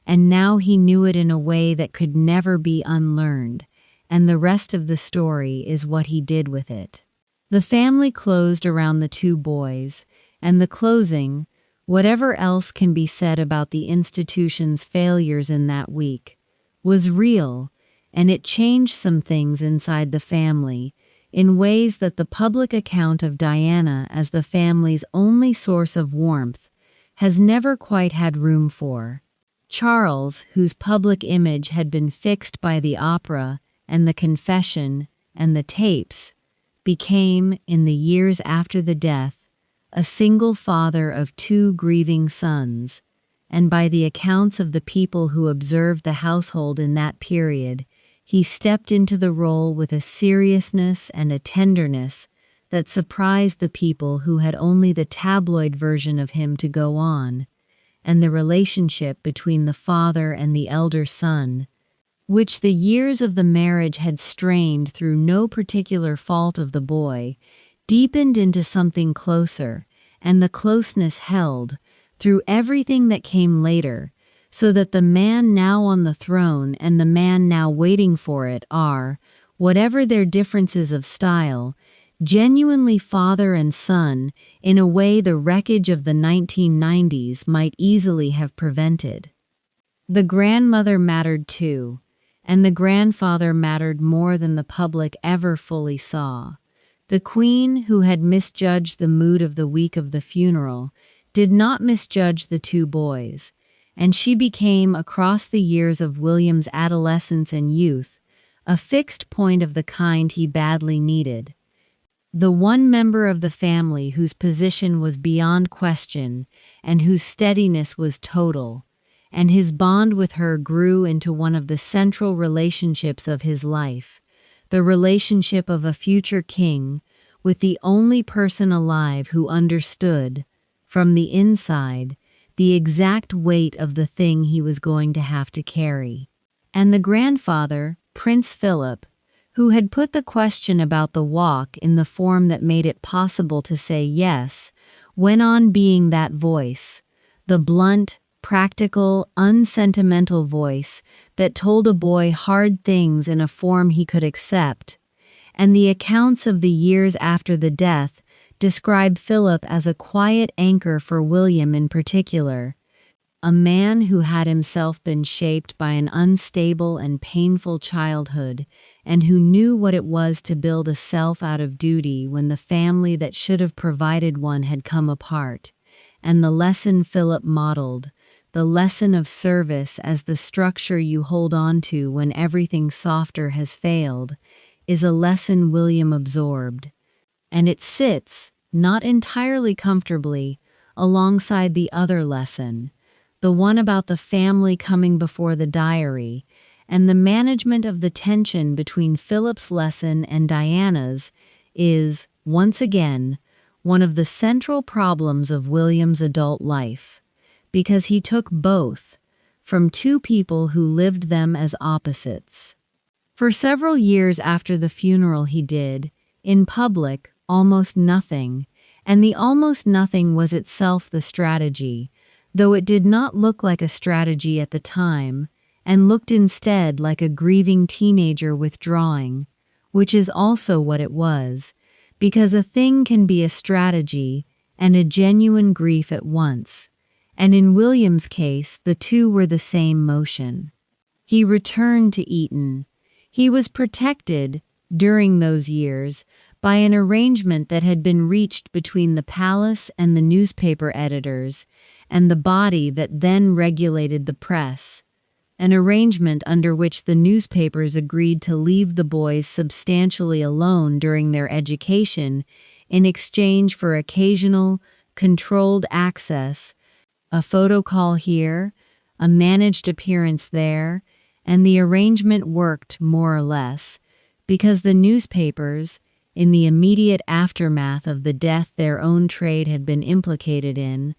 and now he knew it in a way that could never be unlearned, and the rest of the story is what he did with it. The family closed around the two boys, and the closing, whatever else can be said about the institution's failures in that week, was real, and it changed some things inside the family in ways that the public account of Diana as the family's only source of warmth has never quite had room for. Charles, whose public image had been fixed by the opera and the confession and the tapes, became, in the years after the death, a single father of two grieving sons, and by the accounts of the people who observed the household in that period, he stepped into the role with a seriousness and a tenderness that surprised the people who had only the tabloid version of him to go on, and the relationship between the father and the elder son, which the years of the marriage had strained through no particular fault of the boy, deepened into something closer, and the closeness held, through everything that came later, so that the man now on the throne and the man now waiting for it are, whatever their differences of style, genuinely father and son in a way the wreckage of the 1990s might easily have prevented. The grandmother mattered too, and the grandfather mattered more than the public ever fully saw. The Queen, who had misjudged the mood of the week of the funeral, did not misjudge the two boys, and she became, across the years of William's adolescence and youth, a fixed point of the kind he badly needed. The one member of the family whose position was beyond question and whose steadiness was total, and his bond with her grew into one of the central relationships of his life, the relationship of a future king with the only person alive who understood, from the inside, the exact weight of the thing he was going to have to carry. And the grandfather, Prince Philip, who had put the question about the walk in the form that made it possible to say yes, went on being that voice, the blunt, practical, unsentimental voice that told a boy hard things in a form he could accept, and the accounts of the years after the death describe Philip as a quiet anchor for William in particular, a man who had himself been shaped by an unstable and painful childhood, and who knew what it was to build a self out of duty when the family that should have provided one had come apart, and the lesson Philip modeled, the lesson of service as the structure you hold on to when everything softer has failed, is a lesson William absorbed. And it sits, not entirely comfortably, alongside the other lesson, the one about the family coming before the diary, and the management of the tension between Philip's lesson and Diana's is, once again, one of the central problems of William's adult life, because he took both, from two people who lived them as opposites. For several years after the funeral he did, in public, almost nothing, and the almost nothing was itself the strategy, though it did not look like a strategy at the time, and looked instead like a grieving teenager withdrawing, which is also what it was, because a thing can be a strategy and a genuine grief at once, and in William's case the two were the same motion. He returned to Eton. He was protected, during those years, by an arrangement that had been reached between the palace and the newspaper editors, and the body that then regulated the press, an arrangement under which the newspapers agreed to leave the boys substantially alone during their education in exchange for occasional, controlled access, a photo call here, a managed appearance there, and the arrangement worked more or less, because the newspapers, in the immediate aftermath of the death their own trade had been implicated in,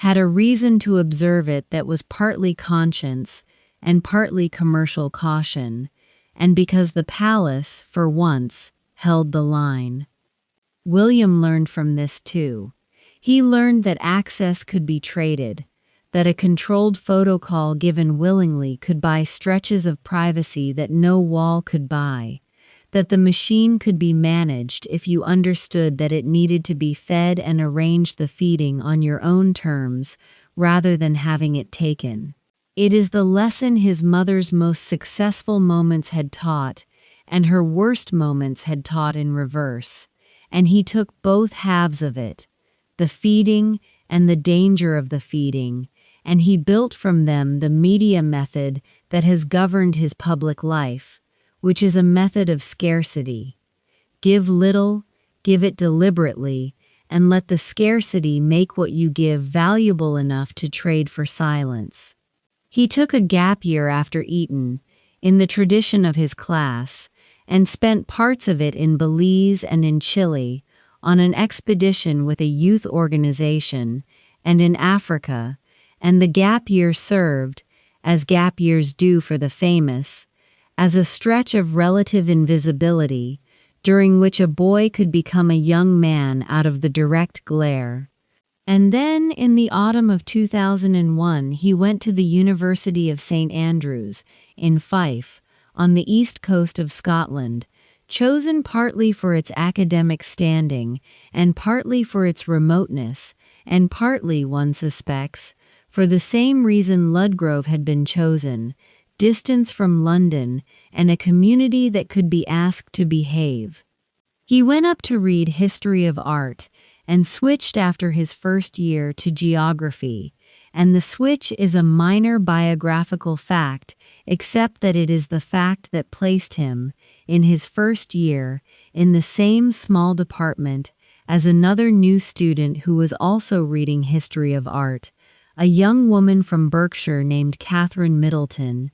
had a reason to observe it that was partly conscience and partly commercial caution, and because the palace, for once, held the line. William learned from this too. He learned that access could be traded, that a controlled photo call given willingly could buy stretches of privacy that no wall could buy, that the machine could be managed if you understood that it needed to be fed and arrange the feeding on your own terms rather than having it taken. It is the lesson his mother's most successful moments had taught, and her worst moments had taught in reverse, and he took both halves of it, the feeding and the danger of the feeding, and he built from them the media method that has governed his public life, which is a method of scarcity. Give little, give it deliberately, and let the scarcity make what you give valuable enough to trade for silence. He took a gap year after Eton, in the tradition of his class, and spent parts of it in Belize and in Chile, on an expedition with a youth organization, and in Africa, and the gap year served, as gap years do for the famous, as a stretch of relative invisibility, during which a boy could become a young man out of the direct glare. And then, in the autumn of 2001, he went to the University of St. Andrews, in Fife, on the east coast of Scotland, chosen partly for its academic standing, and partly for its remoteness, and partly, one suspects, for the same reason Ludgrove had been chosen, distance from London, and a community that could be asked to behave. He went up to read history of art, and switched after his first year to geography, and the switch is a minor biographical fact, except that it is the fact that placed him, in his first year, in the same small department as another new student who was also reading history of art, a young woman from Berkshire named Catherine Middleton,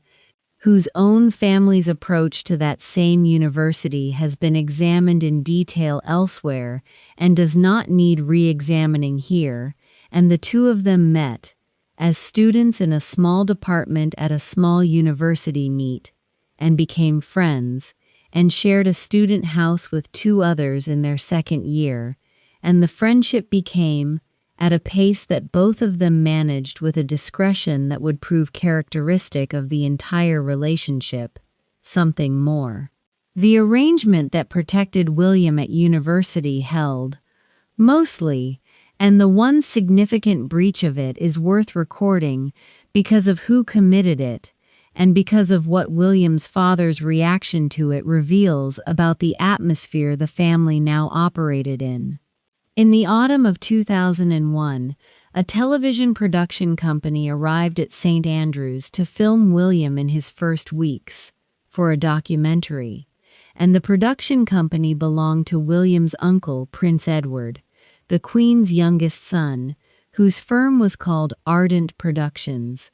whose own family's approach to that same university has been examined in detail elsewhere and does not need re-examining here, and the two of them met, as students in a small department at a small university meet, and became friends, and shared a student house with two others in their second year, and the friendship became, at a pace that both of them managed with a discretion that would prove characteristic of the entire relationship, something more. The arrangement that protected William at university held, mostly, and the one significant breach of it is worth recording because of who committed it, and because of what William's father's reaction to it reveals about the atmosphere the family now operated in. In the autumn of 2001, a television production company arrived at St. Andrews to film William in his first weeks, for a documentary, and the production company belonged to William's uncle, Prince Edward, the Queen's youngest son, whose firm was called Ardent Productions.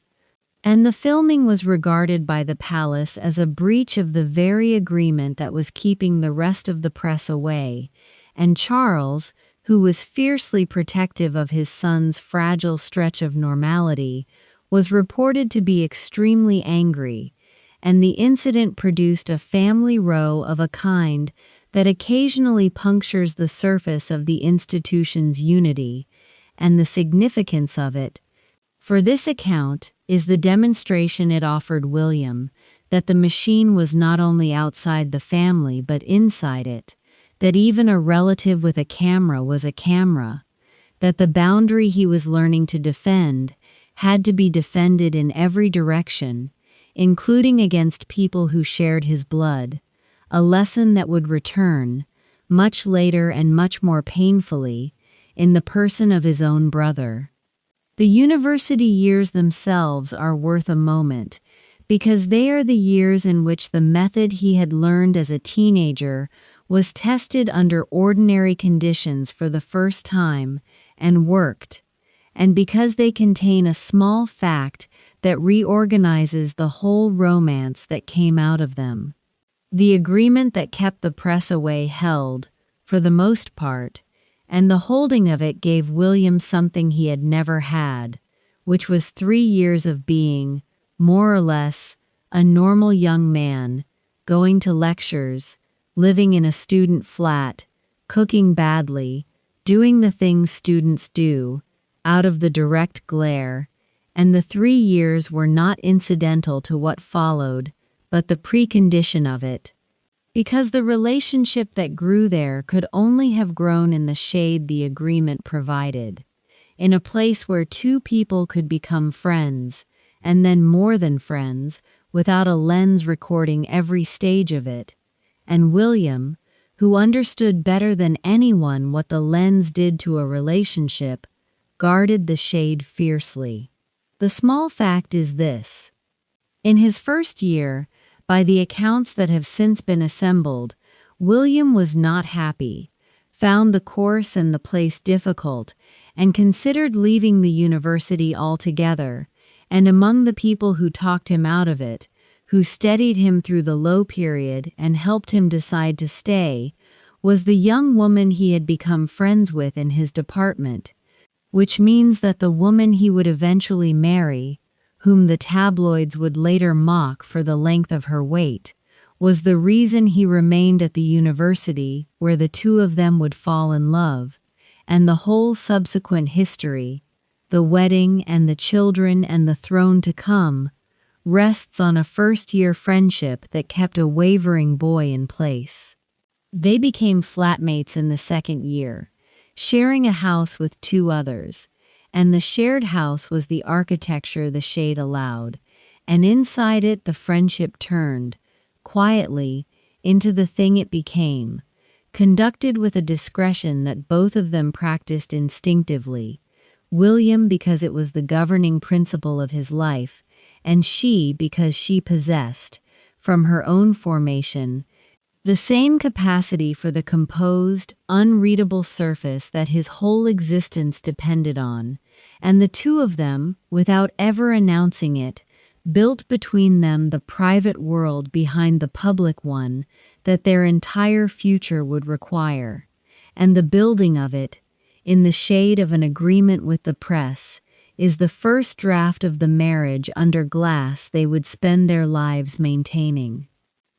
And the filming was regarded by the palace as a breach of the very agreement that was keeping the rest of the press away, and Charles, who was fiercely protective of his son's fragile stretch of normality, was reported to be extremely angry, and the incident produced a family row of a kind that occasionally punctures the surface of the institution's unity, and the significance of it. For this account is the demonstration it offered William that the machine was not only outside the family but inside it, that even a relative with a camera was a camera, that the boundary he was learning to defend had to be defended in every direction, including against people who shared his blood, a lesson that would return, much later and much more painfully, in the person of his own brother. The university years themselves are worth a moment, because they are the years in which the method he had learned as a teenager was tested under ordinary conditions for the first time and worked, and because they contain a small fact that reorganizes the whole romance that came out of them. The agreement that kept the press away held, for the most part, and the holding of it gave William something he had never had, which was 3 years of being, more or less, a normal young man, going to lectures, living in a student flat, cooking badly, doing the things students do, out of the direct glare, and the 3 years were not incidental to what followed, but the precondition of it. Because the relationship that grew there could only have grown in the shade the agreement provided, in a place where 2 people could become friends, and then more than friends, without a lens recording every stage of it, and William, who understood better than anyone what the lens did to a relationship, guarded the shade fiercely. The small fact is this. In his first year, by the accounts that have since been assembled, William was not happy, found the course and the place difficult, and considered leaving the university altogether, and among the people who talked him out of it, who steadied him through the low period and helped him decide to stay, was the young woman he had become friends with in his department, which means that the woman he would eventually marry, whom the tabloids would later mock for the length of her weight, was the reason he remained at the university where the 2 of them would fall in love, and the whole subsequent history, the wedding and the children and the throne to come, rests on a first-year friendship that kept a wavering boy in place. They became flatmates in the 2nd year, sharing a house with 2 others, and the shared house was the architecture the shade allowed, and inside it the friendship turned, quietly, into the thing it became, conducted with a discretion that both of them practiced instinctively, William because it was the governing principle of his life, and she because she possessed, from her own formation, the same capacity for the composed, unreadable surface that his whole existence depended on, and the 2 of them, without ever announcing it, built between them the private world behind the public one that their entire future would require, and the building of it, in the shade of an agreement with the press, is the first draft of the marriage under glass they would spend their lives maintaining.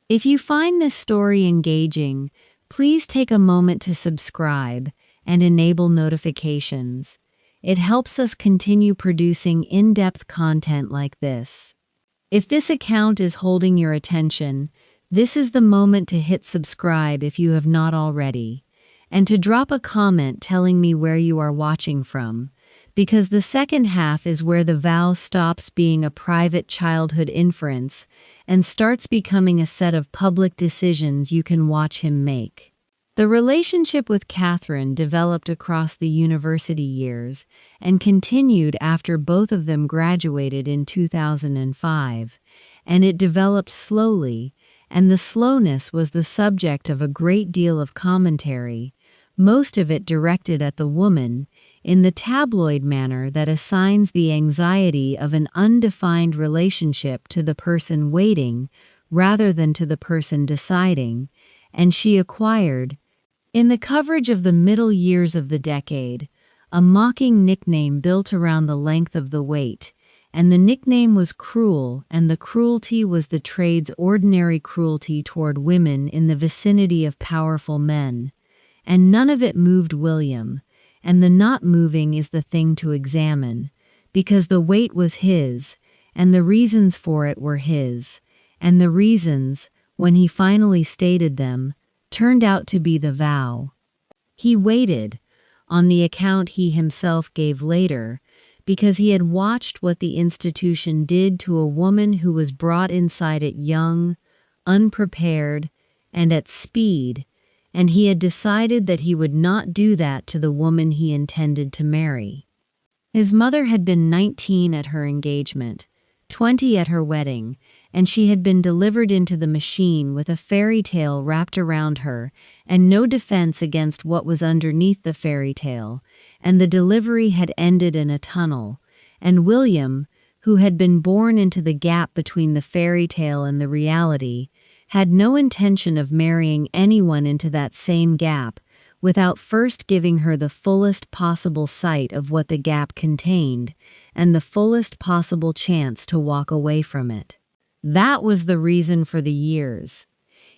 If you find this story engaging, please take a moment to subscribe and enable notifications. It helps us continue producing in-depth content like this. If this account is holding your attention, this is the moment to hit subscribe if you have not already, and to drop a comment telling me where you are watching from, because the second half is where the vow stops being a private childhood inference and starts becoming a set of public decisions you can watch him make. The relationship with Catherine developed across the university years and continued after both of them graduated in 2005, and it developed slowly, and the slowness was the subject of a great deal of commentary, most of it directed at the woman, in the tabloid manner that assigns the anxiety of an undefined relationship to the person waiting rather than to the person deciding, and she acquired, in the coverage of the middle years of the decade, a mocking nickname built around the length of the wait, and the nickname was Cruel, and the cruelty was the trade's ordinary cruelty toward women in the vicinity of powerful men. And none of it moved William, and the not moving is the thing to examine, because the weight was his, and the reasons for it were his, and the reasons, when he finally stated them, turned out to be the vow. He waited, on the account he himself gave later, because he had watched what the institution did to a woman who was brought inside it young, unprepared, and at speed, and he had decided that he would not do that to the woman he intended to marry. His mother had been 19 at her engagement, 20 at her wedding, and she had been delivered into the machine with a fairy tale wrapped around her and no defense against what was underneath the fairy tale, and the delivery had ended in a tunnel, and William, who had been born into the gap between the fairy tale and the reality, had no intention of marrying anyone into that same gap without first giving her the fullest possible sight of what the gap contained and the fullest possible chance to walk away from it. That was the reason for the years.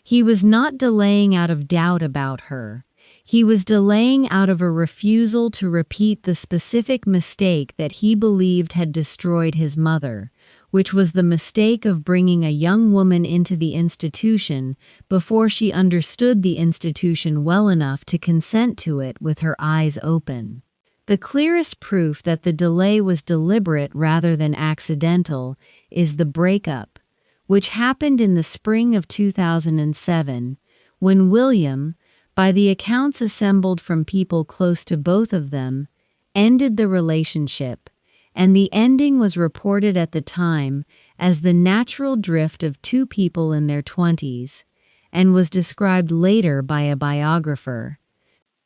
He was not delaying out of doubt about her. He was delaying out of a refusal to repeat the specific mistake that he believed had destroyed his mother, which was the mistake of bringing a young woman into the institution before she understood the institution well enough to consent to it with her eyes open. The clearest proof that the delay was deliberate rather than accidental is the breakup, which happened in the spring of 2007, when William, by the accounts assembled from people close to both of them, ended the relationship, and the ending was reported at the time as the natural drift of two people in their 20s, and was described later by a biographer,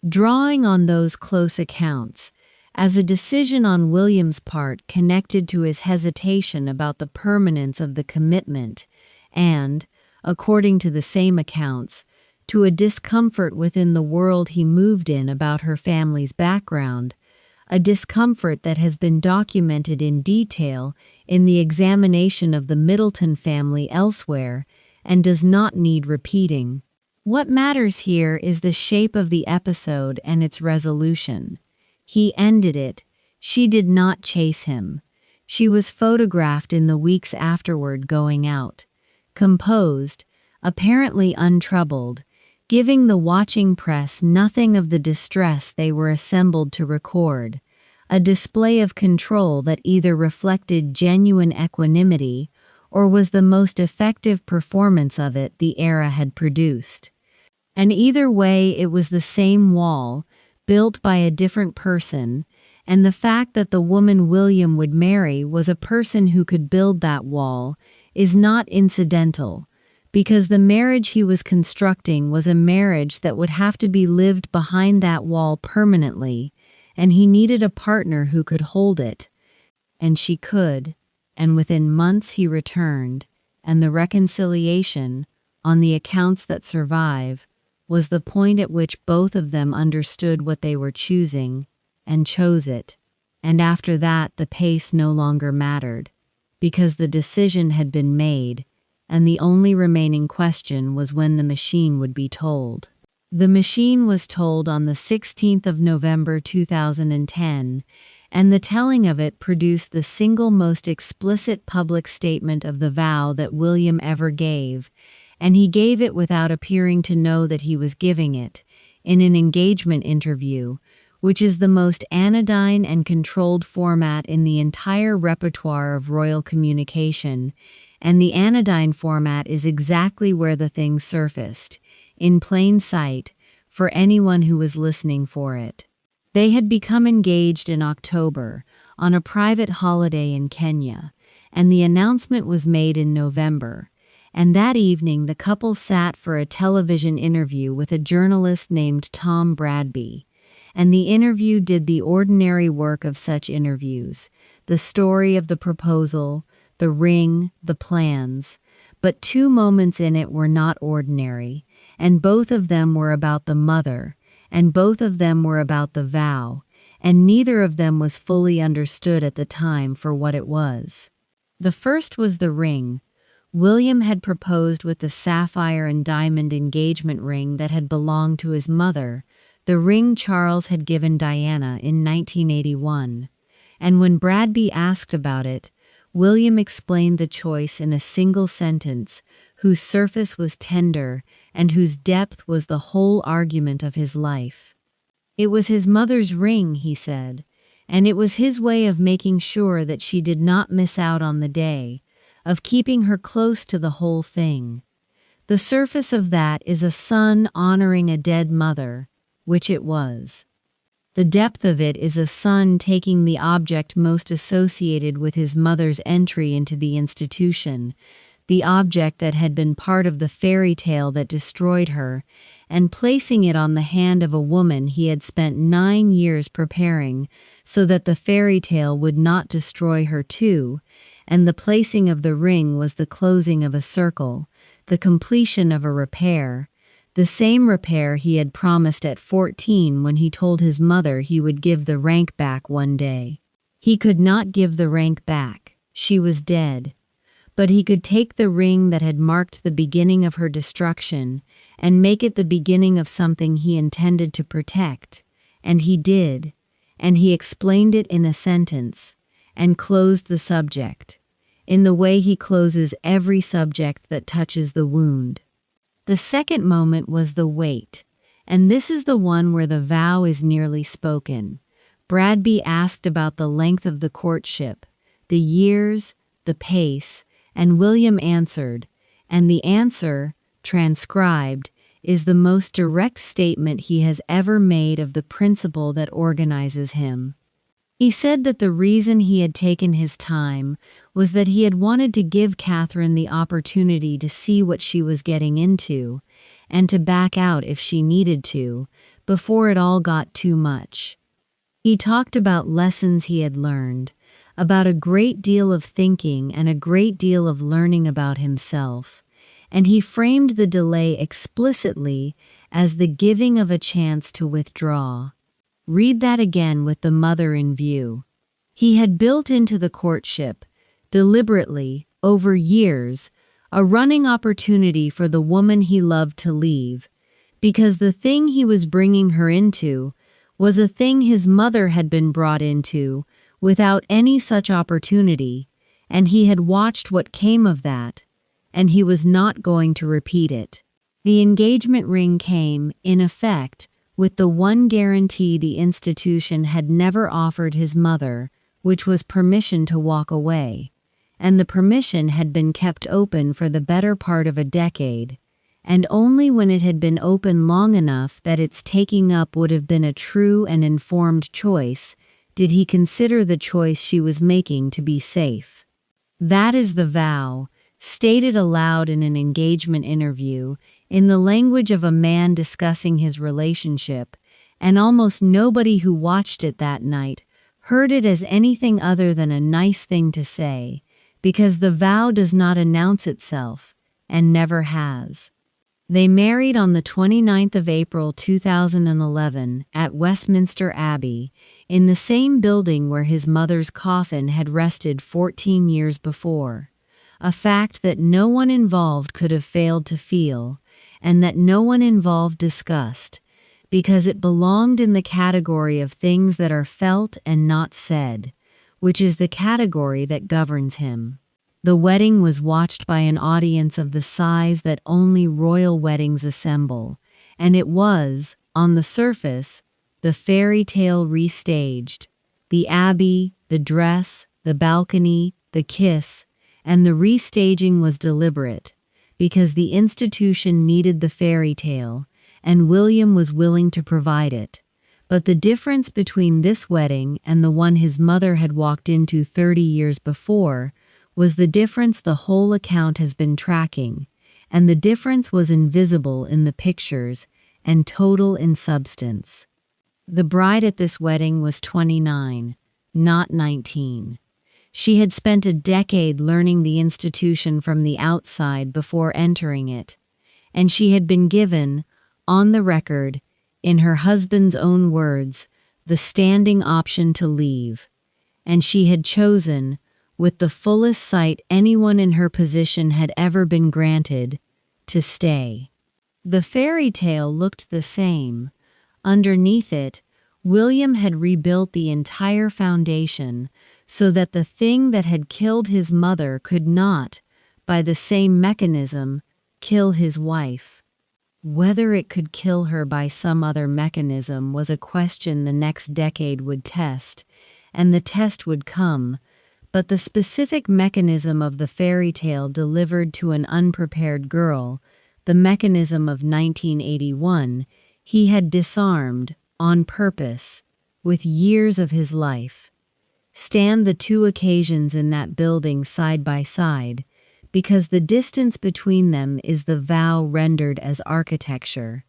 drawing on those close accounts, as a decision on William's part connected to his hesitation about the permanence of the commitment and, according to the same accounts, to a discomfort within the world he moved in about her family's background, a discomfort that has been documented in detail in the examination of the Middleton family elsewhere and does not need repeating. What matters here is the shape of the episode and its resolution. He ended it. She did not chase him. She was photographed in the weeks afterward going out, composed, apparently untroubled, giving the watching press nothing of the distress they were assembled to record, a display of control that either reflected genuine equanimity or was the most effective performance of it the era had produced. And either way, it was the same wall, built by a different person, and the fact that the woman William would marry was a person who could build that wall is not incidental, because the marriage he was constructing was a marriage that would have to be lived behind that wall permanently, and he needed a partner who could hold it. And she could, and within months he returned, and the reconciliation, on the accounts that survive, was the point at which both of them understood what they were choosing, and chose it, and after that the pace no longer mattered, because the decision had been made, and the only remaining question was when the machine would be told. The machine was told on the 16th of November 2010, and the telling of it produced the single most explicit public statement of the vow that William ever gave, and he gave it without appearing to know that he was giving it, in an engagement interview, which is the most anodyne and controlled format in the entire repertoire of royal communication, and the anodyne format is exactly where the thing surfaced, in plain sight, for anyone who was listening for it. They had become engaged in October, on a private holiday in Kenya, and the announcement was made in November, and that evening the couple sat for a television interview with a journalist named Tom Bradby, and the interview did the ordinary work of such interviews, the story of the proposal, the ring, the plans, but two moments in it were not ordinary, and both of them were about the mother, and both of them were about the vow, and neither of them was fully understood at the time for what it was. The first was the ring. William had proposed with the sapphire and diamond engagement ring that had belonged to his mother, the ring Charles had given Diana in 1981. And when Bradby asked about it, William explained the choice in a single sentence, whose surface was tender and whose depth was the whole argument of his life. It was his mother's ring, he said, and it was his way of making sure that she did not miss out on the day, of keeping her close to the whole thing. The surface of that is a son honoring a dead mother, which it was. The depth of it is a son taking the object most associated with his mother's entry into the institution, the object that had been part of the fairy tale that destroyed her, and placing it on the hand of a woman he had spent 9 years preparing so that the fairy tale would not destroy her too, and the placing of the ring was the closing of a circle, the completion of a repair, the same repair he had promised at 14 when he told his mother he would give the rank back one day. He could not give the rank back. She was dead. But he could take the ring that had marked the beginning of her destruction and make it the beginning of something he intended to protect. And he did. And he explained it in a sentence and closed the subject, in the way he closes every subject that touches the wound. The second moment was the wait, and this is the one where the vow is nearly spoken. Bradby asked about the length of the courtship, the years, the pace, and William answered, and the answer, transcribed, is the most direct statement he has ever made of the principle that organizes him. He said that the reason he had taken his time was that he had wanted to give Catherine the opportunity to see what she was getting into, and to back out if she needed to, before it all got too much. He talked about lessons he had learned, about a great deal of thinking and a great deal of learning about himself, and he framed the delay explicitly as the giving of a chance to withdraw. Read that again with the mother in view. He had built into the courtship, deliberately, over years, a running opportunity for the woman he loved to leave, because the thing he was bringing her into was a thing his mother had been brought into without any such opportunity, and he had watched what came of that, and he was not going to repeat it. The engagement ring came, in effect, with the one guarantee the institution had never offered his mother, which was permission to walk away, and the permission had been kept open for the better part of a decade, and only when it had been open long enough that its taking up would have been a true and informed choice did he consider the choice she was making to be safe. That is the vow, stated aloud in an engagement interview, in the language of a man discussing his relationship, and almost nobody who watched it that night heard it as anything other than a nice thing to say, because the vow does not announce itself, and never has. They married on the 29th of April 2011 at Westminster Abbey, in the same building where his mother's coffin had rested 14 years before, a fact that no one involved could have failed to feel, and that no one involved discussed, because it belonged in the category of things that are felt and not said, which is the category that governs him. The wedding was watched by an audience of the size that only royal weddings assemble, and it was, on the surface, the fairy tale restaged. The abbey, the dress, the balcony, the kiss, and the restaging was deliberate, because the institution needed the fairy tale, and William was willing to provide it. But the difference between this wedding and the one his mother had walked into 30 years before was the difference the whole account has been tracking, and the difference was invisible in the pictures and total in substance. The bride at this wedding was 29, not 19. She had spent a decade learning the institution from the outside before entering it, and she had been given, on the record, in her husband's own words, the standing option to leave, and she had chosen, with the fullest sight anyone in her position had ever been granted, to stay. The fairy tale looked the same. Underneath it, William had rebuilt the entire foundation so that the thing that had killed his mother could not, by the same mechanism, kill his wife. Whether it could kill her by some other mechanism was a question the next decade would test, and the test would come, but the specific mechanism of the fairy tale delivered to an unprepared girl, the mechanism of 1981, he had disarmed, on purpose, with years of his life. Stand the two occasions in that building side by side, because the distance between them is the vow rendered as architecture.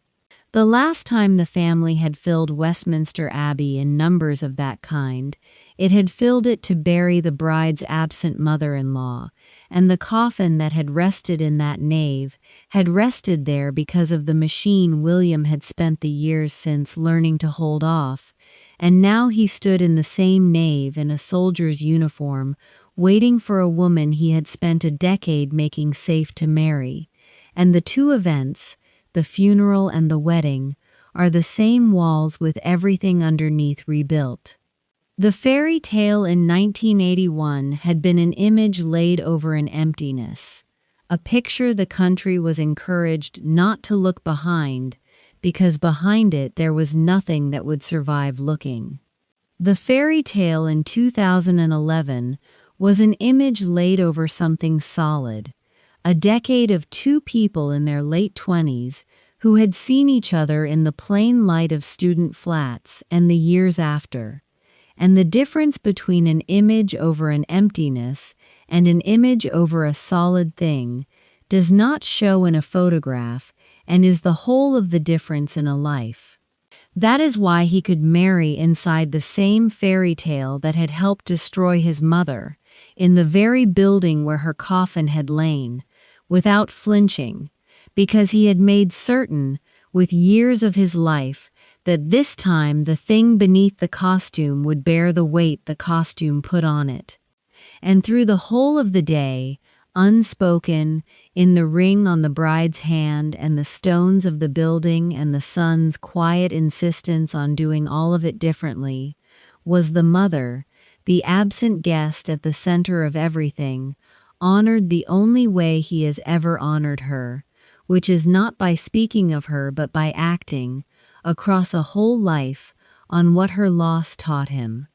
The last time the family had filled Westminster Abbey in numbers of that kind, it had filled it to bury the bride's absent mother-in-law, and the coffin that had rested in that nave had rested there because of the machine William had spent the years since learning to hold off, and now he stood in the same nave in a soldier's uniform, waiting for a woman he had spent a decade making safe to marry. And the two events, the funeral and the wedding, are the same walls with everything underneath rebuilt. The fairy tale in 1981 had been an image laid over an emptiness, a picture the country was encouraged not to look behind, because behind it there was nothing that would survive looking. The fairy tale in 2011 was an image laid over something solid, a decade of two people in their late 20s who had seen each other in the plain light of student flats and the years after. And the difference between an image over an emptiness and an image over a solid thing does not show in a photograph and is the whole of the difference in a life. That is why he could marry inside the same fairy tale that had helped destroy his mother, in the very building where her coffin had lain, without flinching, because he had made certain, with years of his life, that this time the thing beneath the costume would bear the weight the costume put on it. And through the whole of the day, unspoken, in the ring on the bride's hand and the stones of the building and the son's quiet insistence on doing all of it differently, was the mother, the absent guest at the center of everything, honored the only way he has ever honored her, which is not by speaking of her but by acting, across a whole life, on what her loss taught him.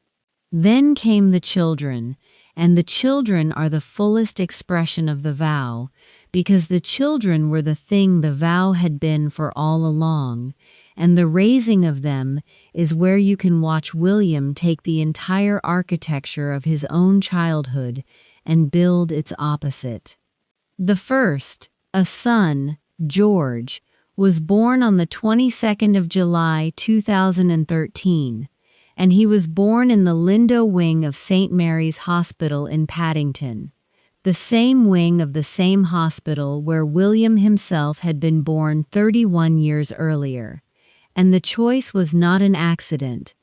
Then came the children, and the children are the fullest expression of the vow, because the children were the thing the vow had been for all along, and the raising of them is where you can watch William take the entire architecture of his own childhood and build its opposite. The first, a son, George, was born on the 22nd of July 2013, and he was born in the Lindo wing of St. Mary's Hospital in Paddington, the same wing of the same hospital where William himself had been born 31 years earlier. And the choice was not an accident,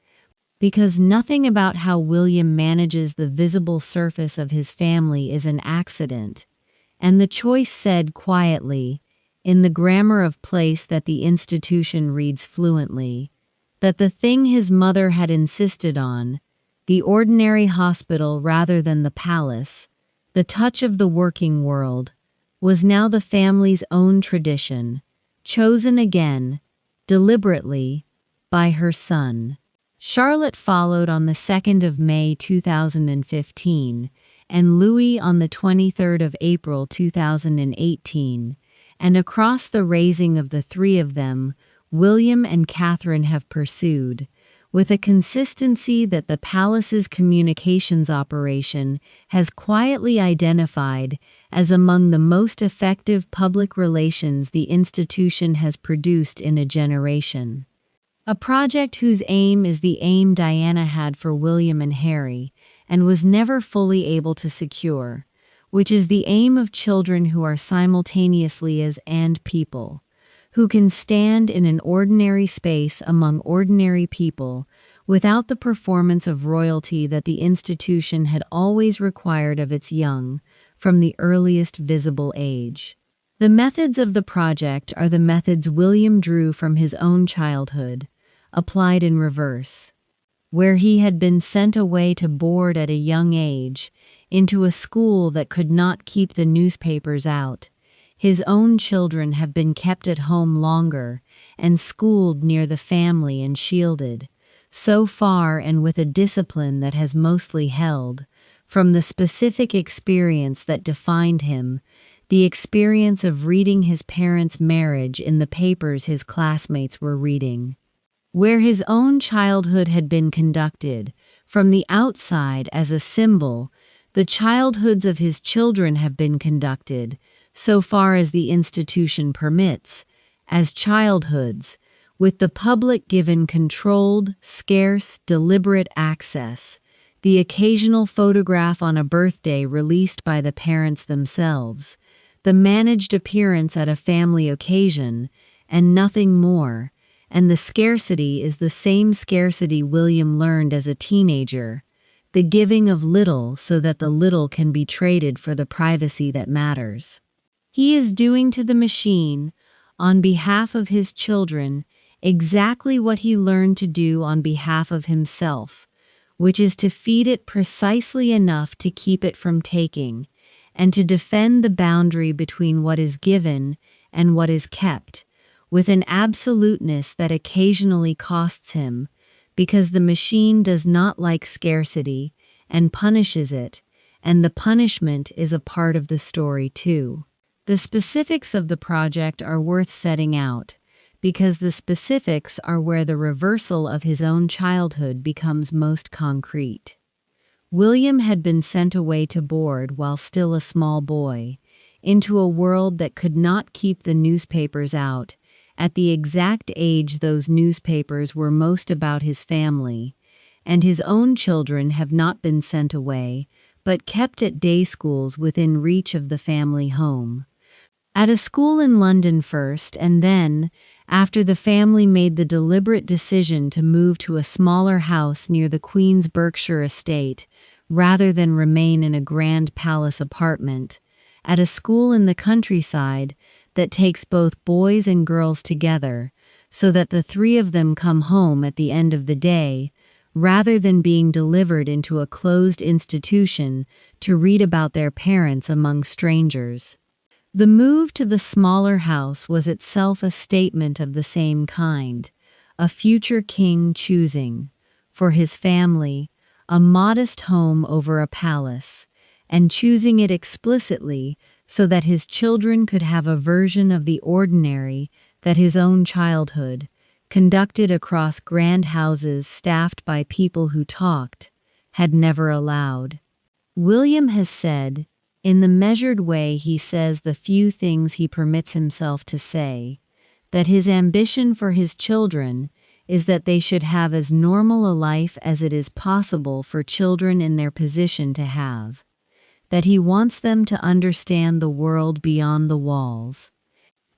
because nothing about how William manages the visible surface of his family is an accident, and the choice said quietly, in the grammar of place that the institution reads fluently, that the thing his mother had insisted on, the ordinary hospital rather than the palace, the touch of the working world, was now the family's own tradition, chosen again, deliberately, by her son. Charlotte followed on the 2nd of May 2015, and Louis on the 23rd of April 2018, and across the raising of the three of them, William and Catherine have pursued, with a consistency that the palace's communications operation has quietly identified as among the most effective public relations the institution has produced in a generation. A project whose aim is the aim Diana had for William and Harry, and was never fully able to secure, which is the aim of children who are simultaneously as and people, who can stand in an ordinary space among ordinary people without the performance of royalty that the institution had always required of its young, from the earliest visible age. The methods of the project are the methods William drew from his own childhood, applied in reverse. Where he had been sent away to board at a young age, into a school that could not keep the newspapers out, his own children have been kept at home longer and schooled near the family and shielded, so far and with a discipline that has mostly held, from the specific experience that defined him, the experience of reading his parents' marriage in the papers his classmates were reading. Where his own childhood had been conducted, from the outside as a symbol, the childhoods of his children have been conducted, so far as the institution permits, as childhoods, with the public given controlled, scarce, deliberate access, the occasional photograph on a birthday released by the parents themselves, the managed appearance at a family occasion, and nothing more. And the scarcity is the same scarcity William learned as a teenager, the giving of little so that the little can be traded for the privacy that matters. He is doing to the machine, on behalf of his children, exactly what he learned to do on behalf of himself, which is to feed it precisely enough to keep it from taking, and to defend the boundary between what is given and what is kept, with an absoluteness that occasionally costs him, because the machine does not like scarcity and punishes it, and the punishment is a part of the story too. The specifics of the project are worth setting out, because the specifics are where the reversal of his own childhood becomes most concrete. William had been sent away to board while still a small boy, into a world that could not keep the newspapers out, at the exact age those newspapers were most about his family, and his own children have not been sent away, but kept at day schools within reach of the family home. At a school in London first, and then, after the family made the deliberate decision to move to a smaller house near the Queen's Berkshire estate, rather than remain in a grand palace apartment, at a school in the countryside that takes both boys and girls together, so that the three of them come home at the end of the day, rather than being delivered into a closed institution to read about their parents among strangers. The move to the smaller house was itself a statement of the same kind, a future king choosing, for his family, a modest home over a palace, and choosing it explicitly so that his children could have a version of the ordinary that his own childhood, conducted across grand houses staffed by people who talked, had never allowed. William has said, in the measured way he says the few things he permits himself to say, that his ambition for his children is that they should have as normal a life as it is possible for children in their position to have, that he wants them to understand the world beyond the walls,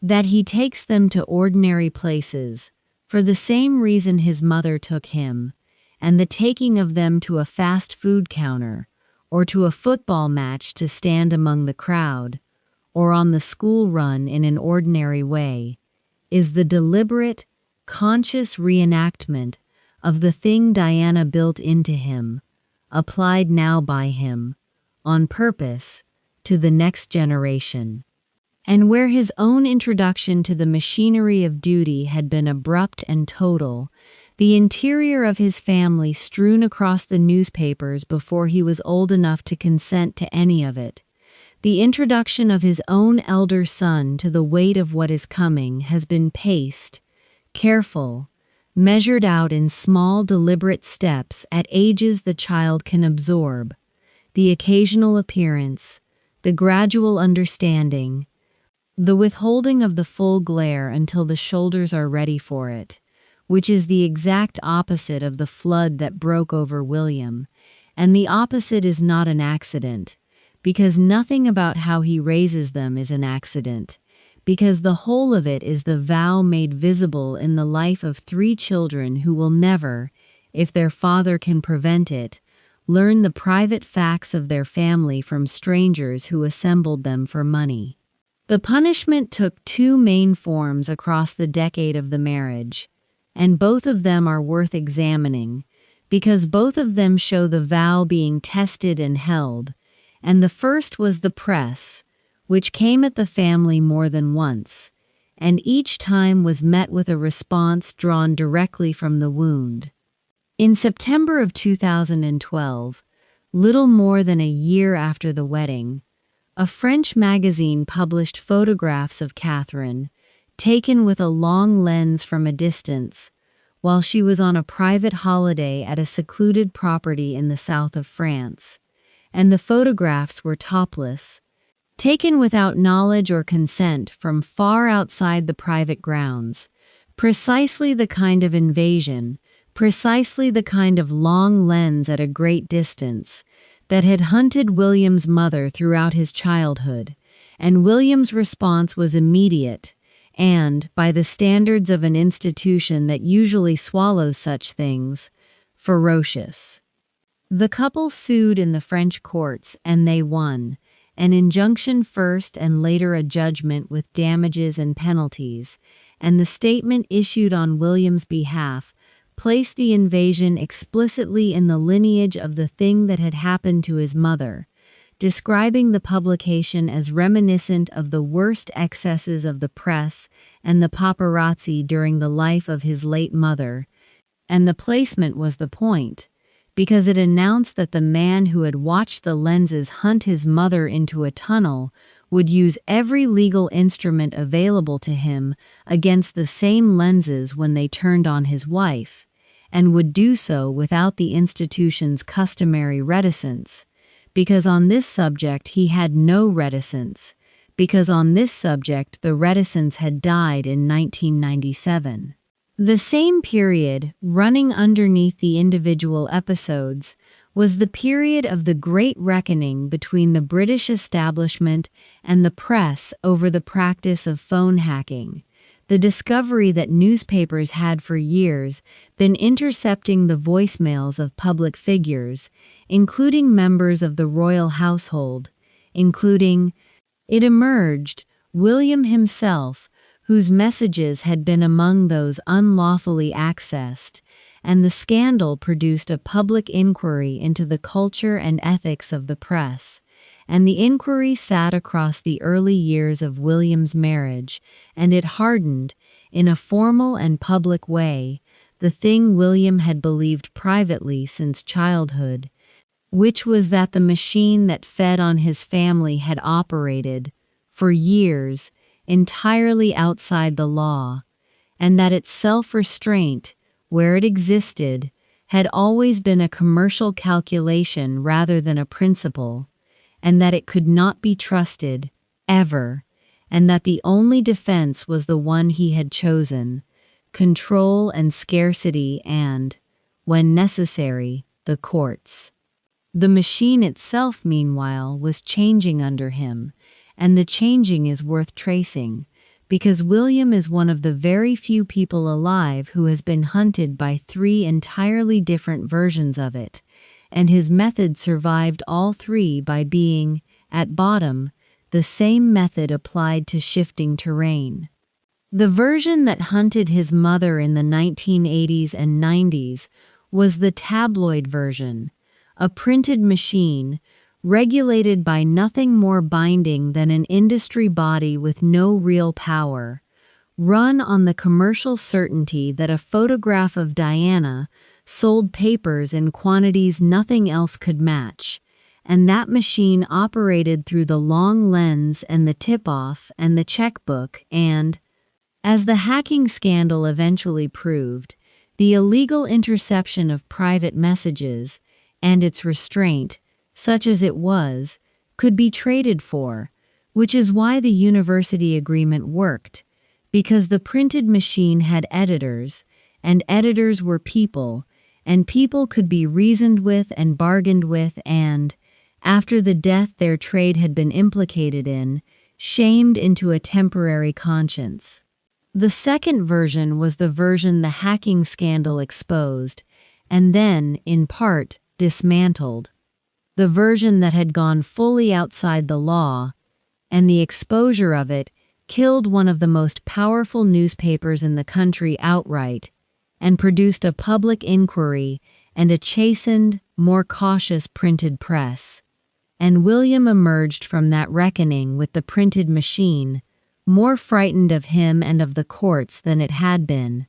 that he takes them to ordinary places, for the same reason his mother took him, and the taking of them to a fast food counter, or to a football match to stand among the crowd, or on the school run in an ordinary way, is the deliberate, conscious reenactment of the thing Diana built into him, applied now by him, on purpose, to the next generation. And where his own introduction to the machinery of duty had been abrupt and total, the interior of his family strewn across the newspapers before he was old enough to consent to any of it, the introduction of his own elder son to the weight of what is coming has been paced, careful, measured out in small deliberate steps at ages the child can absorb, the occasional appearance, the gradual understanding, the withholding of the full glare until the shoulders are ready for it, which is the exact opposite of the flood that broke over William, and the opposite is not an accident, because nothing about how he raises them is an accident, because the whole of it is the vow made visible in the life of three children who will never, if their father can prevent it, learn the private facts of their family from strangers who assembled them for money. The punishment took two main forms across the decade of the marriage, and both of them are worth examining, because both of them show the vow being tested and held, and the first was the press, which came at the family more than once, and each time was met with a response drawn directly from the wound. In September of 2012, little more than a year after the wedding, a French magazine published photographs of Catherine, taken with a long lens from a distance, while she was on a private holiday at a secluded property in the south of France, and the photographs were topless, taken without knowledge or consent from far outside the private grounds, precisely the kind of invasion, precisely the kind of long lens at a great distance, that had hunted William's mother throughout his childhood, and William's response was immediate and, by the standards of an institution that usually swallows such things, ferocious. The couple sued in the French courts, and they won, an injunction first and later a judgment with damages and penalties, and the statement issued on William's behalf placed the invasion explicitly in the lineage of the thing that had happened to his mother, describing the publication as reminiscent of the worst excesses of the press and the paparazzi during the life of his late mother. And the placement was the point, because it announced that the man who had watched the lenses hunt his mother into a tunnel would use every legal instrument available to him against the same lenses when they turned on his wife, and would do so without the institution's customary reticence, because on this subject he had no reticence, because on this subject the reticence had died in 1997. The same period, running underneath the individual episodes, was the period of the great reckoning between the British establishment and the press over the practice of phone hacking, the discovery that newspapers had for years been intercepting the voicemails of public figures, including members of the royal household, including, it emerged, William himself, whose messages had been among those unlawfully accessed, and the scandal produced a public inquiry into the culture and ethics of the press, and the inquiry sat across the early years of William's marriage, and it hardened, in a formal and public way, the thing William had believed privately since childhood, which was that the machine that fed on his family had operated, for years, entirely outside the law, and that its self-restraint, where it existed, had always been a commercial calculation rather than a principle, and that it could not be trusted, ever, and that the only defense was the one he had chosen, control and scarcity and, when necessary, the courts. The machine itself, meanwhile, was changing under him, and the changing is worth tracing, because William is one of the very few people alive who has been hunted by three entirely different versions of it, and his method survived all three by being, at bottom, the same method applied to shifting terrain. The version that hunted his mother in the 1980s and 90s was the tabloid version, a printed machine, regulated by nothing more binding than an industry body with no real power, run on the commercial certainty that a photograph of Diana sold papers in quantities nothing else could match, and that machine operated through the long lens and the tip-off and the checkbook and, as the hacking scandal eventually proved, the illegal interception of private messages and its restraint, such as it was, could be traded for, which is why the university agreement worked, because the printed machine had editors, and editors were people, and people could be reasoned with and bargained with and, after the death their trade had been implicated in, shamed into a temporary conscience. The second version was the version the hacking scandal exposed, and then, in part, dismantled. The version that had gone fully outside the law, and the exposure of it, killed one of the most powerful newspapers in the country outright, and produced a public inquiry and a chastened, more cautious printed press. And William emerged from that reckoning with the printed machine, more frightened of him and of the courts than it had been,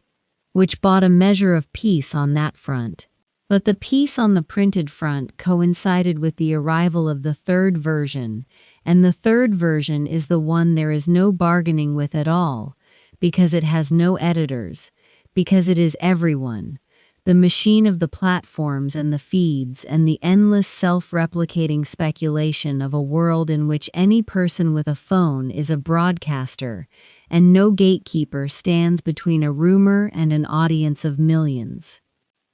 which bought a measure of peace on that front. But the peace on the printed front coincided with the arrival of the third version, and the third version is the one there is no bargaining with at all, because it has no editors, because it is everyone, the machine of the platforms and the feeds and the endless self-replicating speculation of a world in which any person with a phone is a broadcaster, and no gatekeeper stands between a rumor and an audience of millions.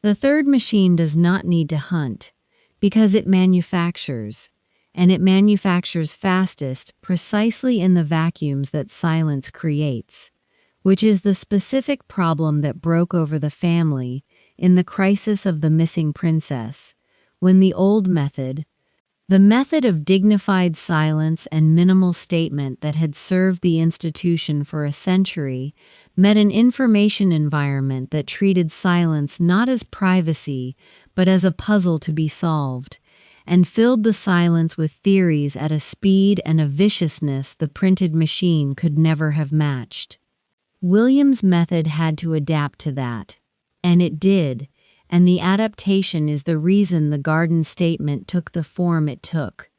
The third machine does not need to hunt, because it manufactures, and it manufactures fastest precisely in the vacuums that silence creates, which is the specific problem that broke over the family in the crisis of the missing princess, when the old method, the method of dignified silence and minimal statement that had served the institution for a century, met an information environment that treated silence not as privacy, but as a puzzle to be solved, and filled the silence with theories at a speed and a viciousness the printed machine could never have matched. William's method had to adapt to that, and it did, and the adaptation is the reason the garden statement took the form it took,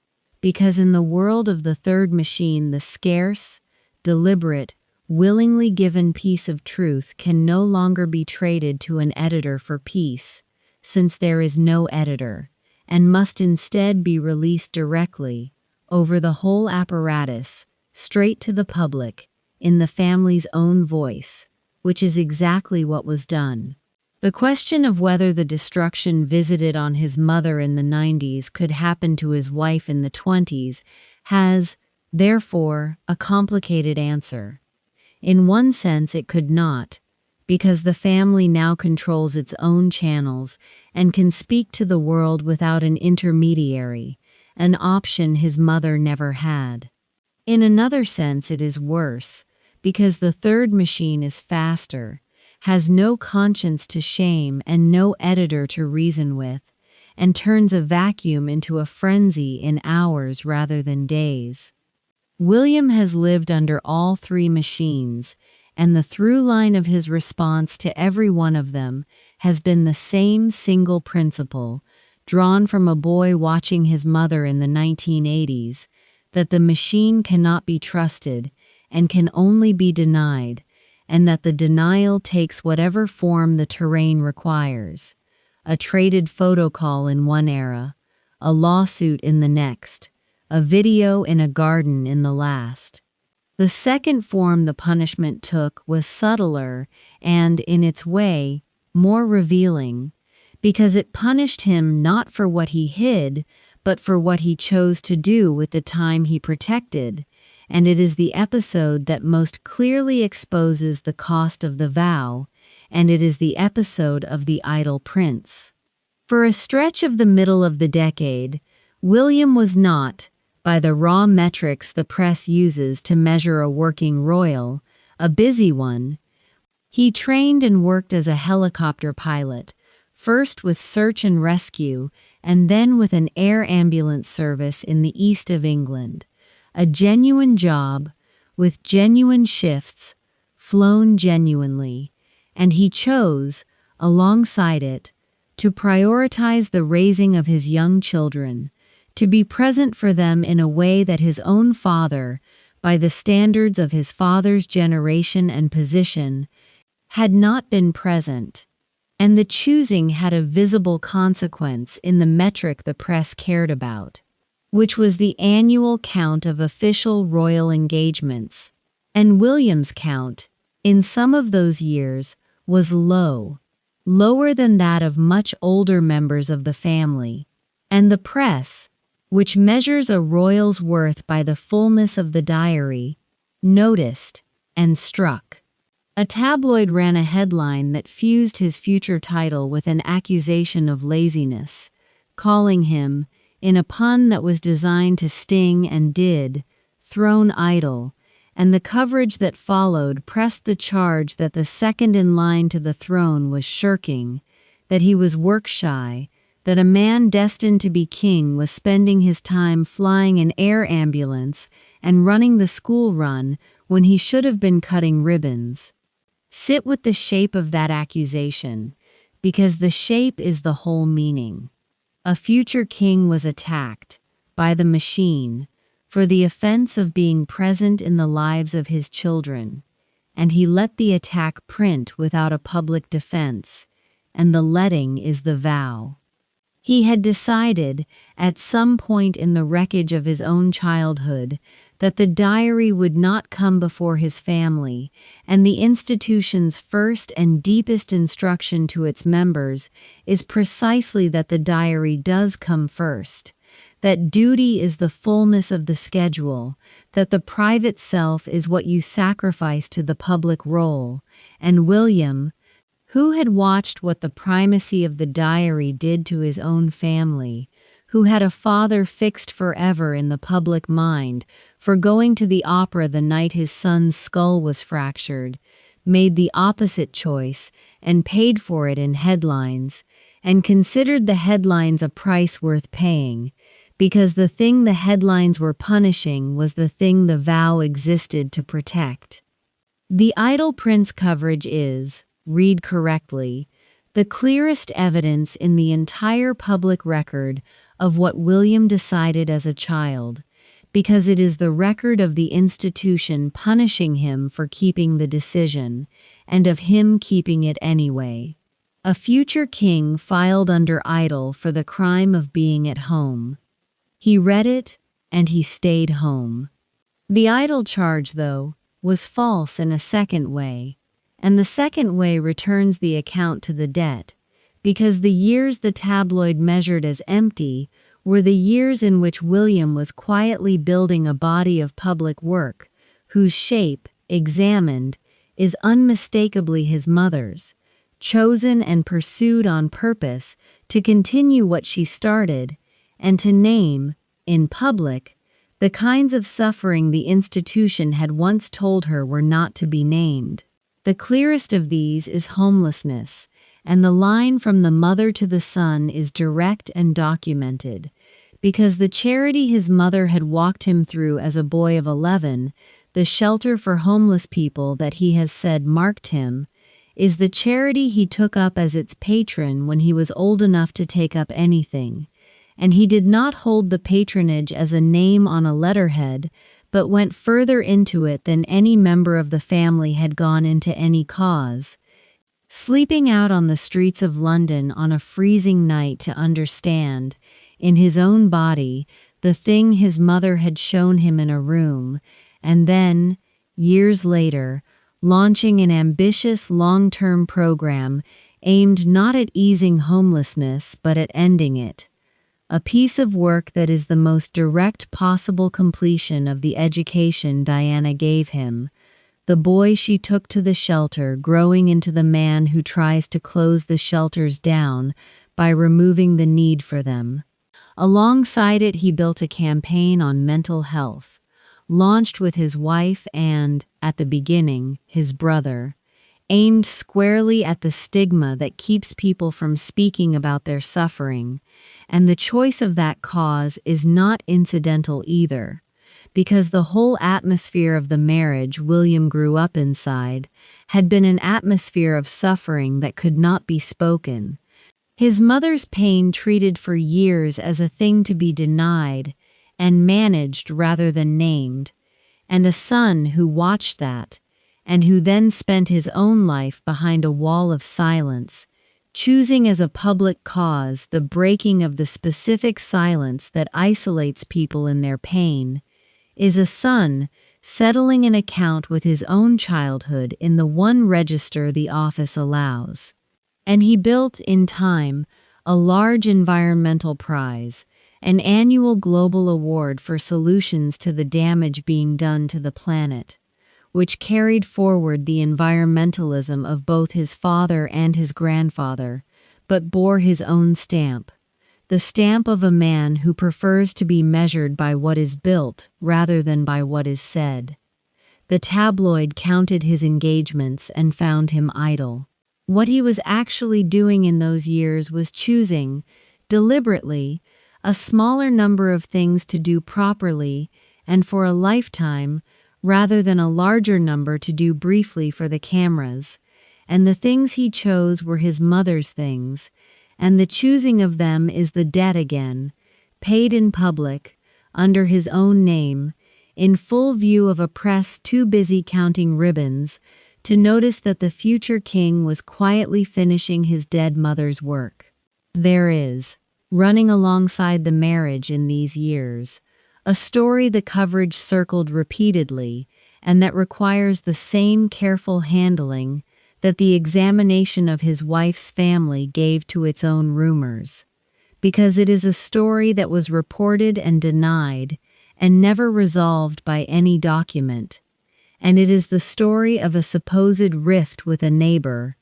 because in the world of the third machine the scarce, deliberate, willingly given piece of truth can no longer be traded to an editor for peace, since there is no editor, and must instead be released directly, over the whole apparatus, straight to the public, in the family's own voice, which is exactly what was done. The question of whether the destruction visited on his mother in the 90s could happen to his wife in the 20s has, therefore, a complicated answer. In one sense it could not, because the family now controls its own channels and can speak to the world without an intermediary, an option his mother never had. In another sense it is worse, because the third machine is faster, has no conscience to shame and no editor to reason with, and turns a vacuum into a frenzy in hours rather than days. William has lived under all three machines, and the through line of his response to every one of them has been the same single principle, drawn from a boy watching his mother in the 1980s, that the machine cannot be trusted and can only be denied, and that the denial takes whatever form the terrain requires: a traded photo call in one era, a lawsuit in the next, a video in a garden in the last. The second form the punishment took was subtler and, in its way, more revealing, because it punished him not for what he hid, but for what he chose to do with the time he protected, and it is the episode that most clearly exposes the cost of the vow, and it is the episode of the idle prince. For a stretch of the middle of the decade, William was not, by the raw metrics the press uses to measure a working royal, a busy one. He trained and worked as a helicopter pilot, first with search and rescue, and then with an air ambulance service in the east of England. A genuine job, with genuine shifts, flown genuinely, and he chose, alongside it, to prioritize the raising of his young children, to be present for them in a way that his own father, by the standards of his father's generation and position, had not been present. And the choosing had a visible consequence in the metric the press cared about, which was the annual count of official royal engagements. And William's count, in some of those years, was low, lower than that of much older members of the family. And the press, which measures a royal's worth by the fullness of the diary, noticed and struck. A tabloid ran a headline that fused his future title with an accusation of laziness, calling him, in a pun that was designed to sting and did, throne idle, and the coverage that followed pressed the charge that the second in line to the throne was shirking, that he was work-shy, that a man destined to be king was spending his time flying an air ambulance and running the school run when he should have been cutting ribbons. Sit with the shape of that accusation, because the shape is the whole meaning. A future king was attacked, by the machine, for the offense of being present in the lives of his children, and he let the attack print without a public defense, and the letting is the vow. He had decided, at some point in the wreckage of his own childhood, that the diary would not come before his family, and the institution's first and deepest instruction to its members is precisely that the diary does come first, that duty is the fullness of the schedule, that the private self is what you sacrifice to the public role, and William, who had watched what the primacy of the diary did to his own family, who had a father fixed forever in the public mind for going to the opera the night his son's skull was fractured, made the opposite choice and paid for it in headlines, and considered the headlines a price worth paying, because the thing the headlines were punishing was the thing the vow existed to protect. The Idle Prince coverage is, read correctly, the clearest evidence in the entire public record of what William decided as a child, because it is the record of the institution punishing him for keeping the decision, and of him keeping it anyway. A future king filed under idle for the crime of being at home. He read it, and he stayed home. The idle charge, though, was false in a second way, and the second way returns the account to the debt, because the years the tabloid measured as empty were the years in which William was quietly building a body of public work, whose shape, examined, is unmistakably his mother's, chosen and pursued on purpose to continue what she started, and to name, in public, the kinds of suffering the institution had once told her were not to be named. The clearest of these is homelessness, and the line from the mother to the son is direct and documented, because the charity his mother had walked him through as a boy of 11, the shelter for homeless people that he has said marked him, is the charity he took up as its patron when he was old enough to take up anything, and he did not hold the patronage as a name on a letterhead, but went further into it than any member of the family had gone into any cause, sleeping out on the streets of London on a freezing night to understand, in his own body, the thing his mother had shown him in a room, and then, years later, launching an ambitious long-term program aimed not at easing homelessness but at ending it. A piece of work that is the most direct possible completion of the education Diana gave him, the boy she took to the shelter growing into the man who tries to close the shelters down by removing the need for them. Alongside it, he built a campaign on mental health, launched with his wife and, at the beginning, his brother, aimed squarely at the stigma that keeps people from speaking about their suffering, and the choice of that cause is not incidental either, because the whole atmosphere of the marriage William grew up inside had been an atmosphere of suffering that could not be spoken. His mother's pain treated for years as a thing to be denied and managed rather than named, and a son who watched that, and who then spent his own life behind a wall of silence, choosing as a public cause the breaking of the specific silence that isolates people in their pain, is a son settling an account with his own childhood in the one register the office allows. And he built, in time, a large environmental prize, an annual global award for solutions to the damage being done to the planet, which carried forward the environmentalism of both his father and his grandfather, but bore his own stamp. The stamp of a man who prefers to be measured by what is built rather than by what is said. The tabloid counted his engagements and found him idle. What he was actually doing in those years was choosing, deliberately, a smaller number of things to do properly and for a lifetime, rather than a larger number to do briefly for the cameras. And the things he chose were his mother's things, and the choosing of them is the debt again, paid in public, under his own name, in full view of a press too busy counting ribbons to notice that the future king was quietly finishing his dead mother's work. There is, running alongside the marriage in these years, a story the coverage circled repeatedly and that requires the same careful handling that the examination of his wife's family gave to its own rumors, because it is a story that was reported and denied and never resolved by any document, and it is the story of a supposed rift with a neighbor,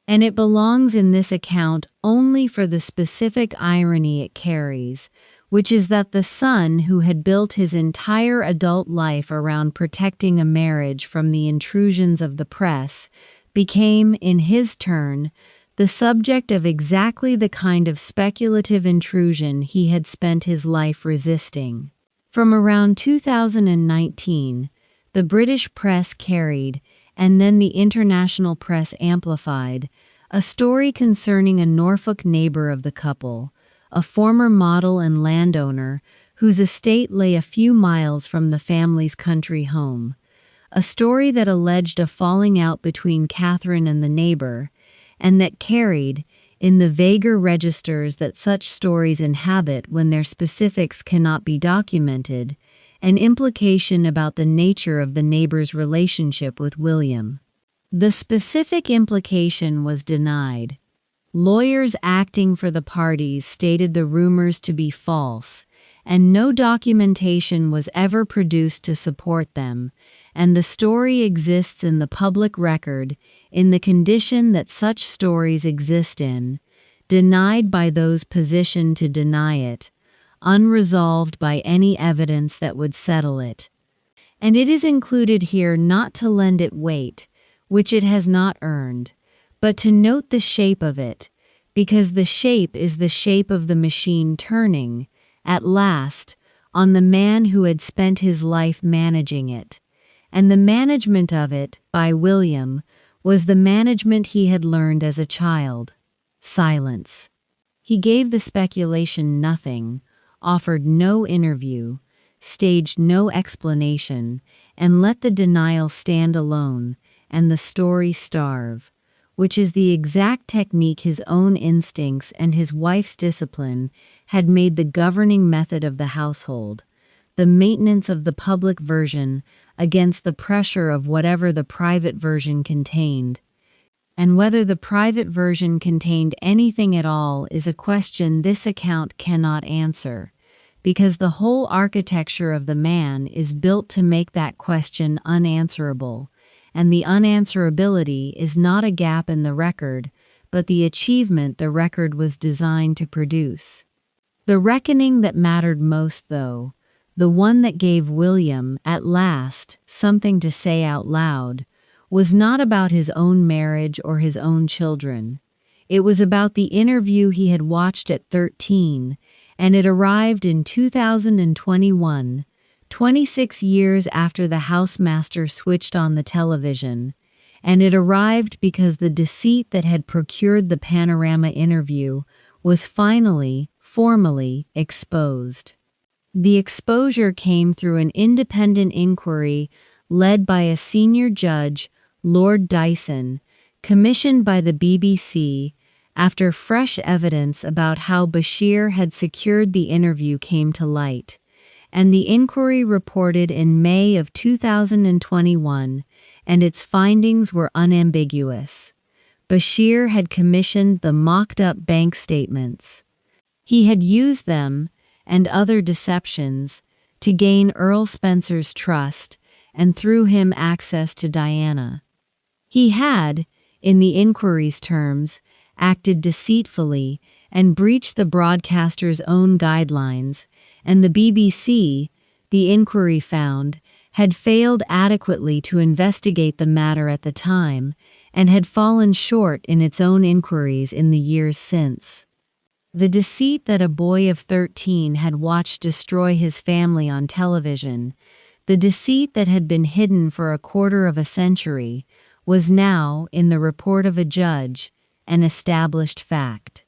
and it belongs in this account only for the specific irony it carries, which is that the son who had built his entire adult life around protecting a marriage from the intrusions of the press became, in his turn, the subject of exactly the kind of speculative intrusion he had spent his life resisting. From around 2019, the British press carried, and then the international press amplified, a story concerning a Norfolk neighbor of the couple, a former model and landowner whose estate lay a few miles from the family's country home. A story that alleged a falling out between Catherine and the neighbor, and that carried, in the vaguer registers that such stories inhabit when their specifics cannot be documented, an implication about the nature of the neighbor's relationship with William. The specific implication was denied. Lawyers acting for the parties stated the rumors to be false, and no documentation was ever produced to support them, and the story exists in the public record in the condition that such stories exist in, denied by those positioned to deny it, unresolved by any evidence that would settle it. And it is included here not to lend it weight, which it has not earned, but to note the shape of it, because the shape is the shape of the machine turning, at last, on the man who had spent his life managing it. And the management of it, by William, was the management he had learned as a child. Silence. He gave the speculation nothing, offered no interview, staged no explanation, and let the denial stand alone, and the story starve, which is the exact technique his own instincts and his wife's discipline had made the governing method of the household, the maintenance of the public version against the pressure of whatever the private version contained. And whether the private version contained anything at all is a question this account cannot answer, because the whole architecture of the man is built to make that question unanswerable, and the unanswerability is not a gap in the record, but the achievement the record was designed to produce. The reckoning that mattered most, though, the one that gave William, at last, something to say out loud, was not about his own marriage or his own children. It was about the interview he had watched at 13, and it arrived in 2021, 26 years after the housemaster switched on the television, and it arrived because the deceit that had procured the Panorama interview was finally, formally, exposed. The exposure came through an independent inquiry led by a senior judge, Lord Dyson, commissioned by the BBC after fresh evidence about how Bashir had secured the interview came to light, and the inquiry reported in May of 2021, and its findings were unambiguous. Bashir had commissioned the mocked-up bank statements. He had used them, and other deceptions, to gain Earl Spencer's trust and through him access to Diana. He had, in the inquiry's terms, acted deceitfully and breached the broadcaster's own guidelines, and the BBC, the inquiry found, had failed adequately to investigate the matter at the time and had fallen short in its own inquiries in the years since. The deceit that a boy of 13 had watched destroy his family on television, the deceit that had been hidden for a quarter of a century, was now, in the report of a judge, an established fact.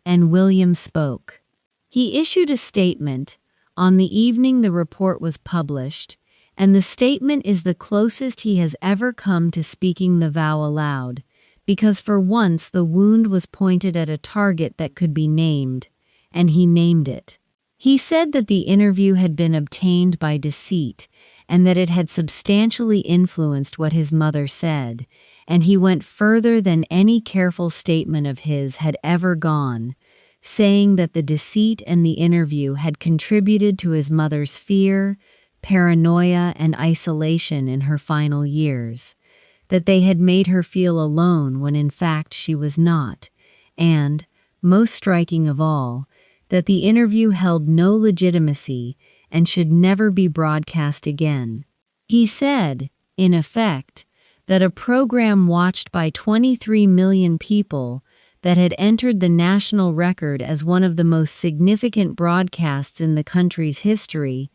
And William spoke. He issued a statement on the evening the report was published, and the statement is the closest he has ever come to speaking the vow aloud, because for once the wound was pointed at a target that could be named, and he named it. He said that the interview had been obtained by deceit, and that it had substantially influenced what his mother said, and he went further than any careful statement of his had ever gone, saying that the deceit and the interview had contributed to his mother's fear, paranoia, and isolation in her final years, that they had made her feel alone when in fact she was not, and, most striking of all, that the interview held no legitimacy and should never be broadcast again. He said, in effect, that a program watched by 23 million people that had entered the national record as one of the most significant broadcasts in the country's history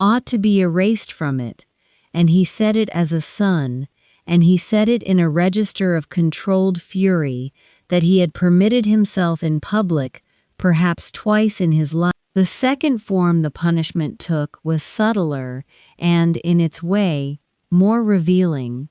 ought to be erased from it, and he said it as a son, and he said it in a register of controlled fury that he had permitted himself in public perhaps twice in his life. The second form the punishment took was subtler and, in its way, more revealing,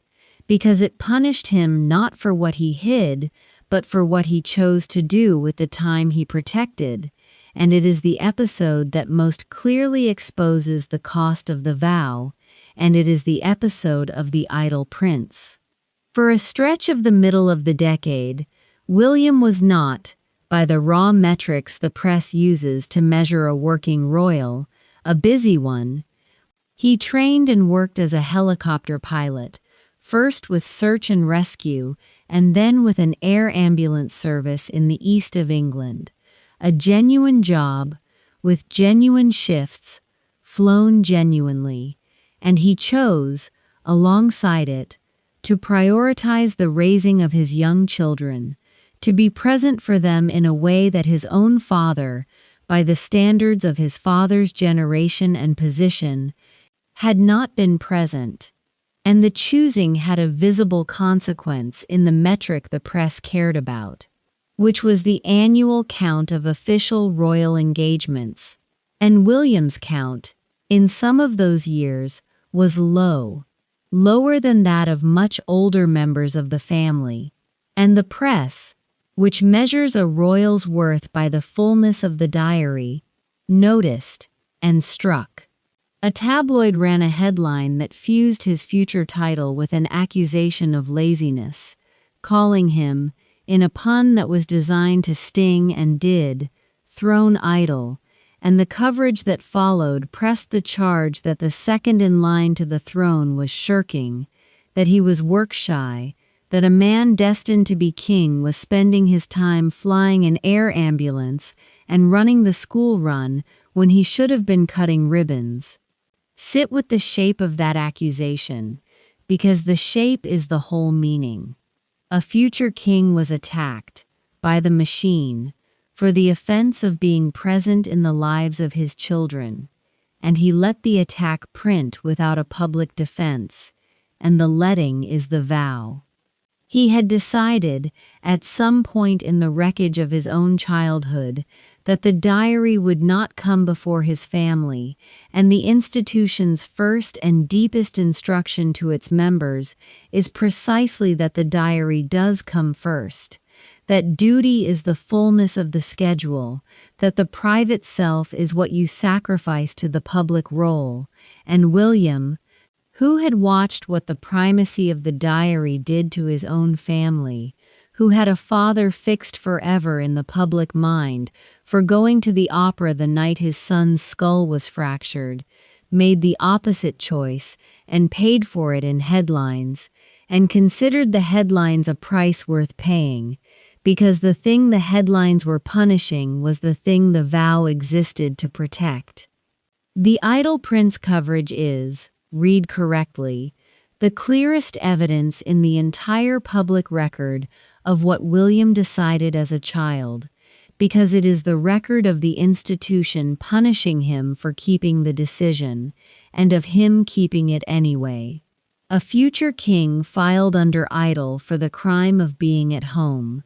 because it punished him not for what he hid, but for what he chose to do with the time he protected, and it is the episode that most clearly exposes the cost of the vow, and it is the episode of the idle prince. For a stretch of the middle of the decade, William was not, by the raw metrics the press uses to measure a working royal, a busy one. He trained and worked as a helicopter pilot, first with search and rescue, and then with an air ambulance service in the east of England. A genuine job, with genuine shifts, flown genuinely, and he chose, alongside it, to prioritize the raising of his young children, to be present for them in a way that his own father, by the standards of his father's generation and position, had not been present. And the choosing had a visible consequence in the metric the press cared about, which was the annual count of official royal engagements. And William's count, in some of those years, was low, lower than that of much older members of the family. And the press, which measures a royal's worth by the fullness of the diary, noticed and struck. A tabloid ran a headline that fused his future title with an accusation of laziness, calling him, in a pun that was designed to sting and did, throne idle, and the coverage that followed pressed the charge that the second in line to the throne was shirking, that he was work-shy, that a man destined to be king was spending his time flying an air ambulance and running the school run when he should have been cutting ribbons. Sit with the shape of that accusation, because the shape is the whole meaning. A future king was attacked, by the machine, for the offense of being present in the lives of his children, and he let the attack print without a public defense, and the letting is the vow. He had decided, at some point in the wreckage of his own childhood, that the diary would not come before his family, and the institution's first and deepest instruction to its members is precisely that the diary does come first, that duty is the fullness of the schedule, that the private self is what you sacrifice to the public role, and William, who had watched what the primacy of the diary did to his own family, who had a father fixed forever in the public mind for going to the opera the night his son's skull was fractured, made the opposite choice and paid for it in headlines, and considered the headlines a price worth paying, because the thing the headlines were punishing was the thing the vow existed to protect. The Idle Prince coverage is, read correctly, the clearest evidence in the entire public record of what William decided as a child, because it is the record of the institution punishing him for keeping the decision, and of him keeping it anyway. A future king filed under idle for the crime of being at home.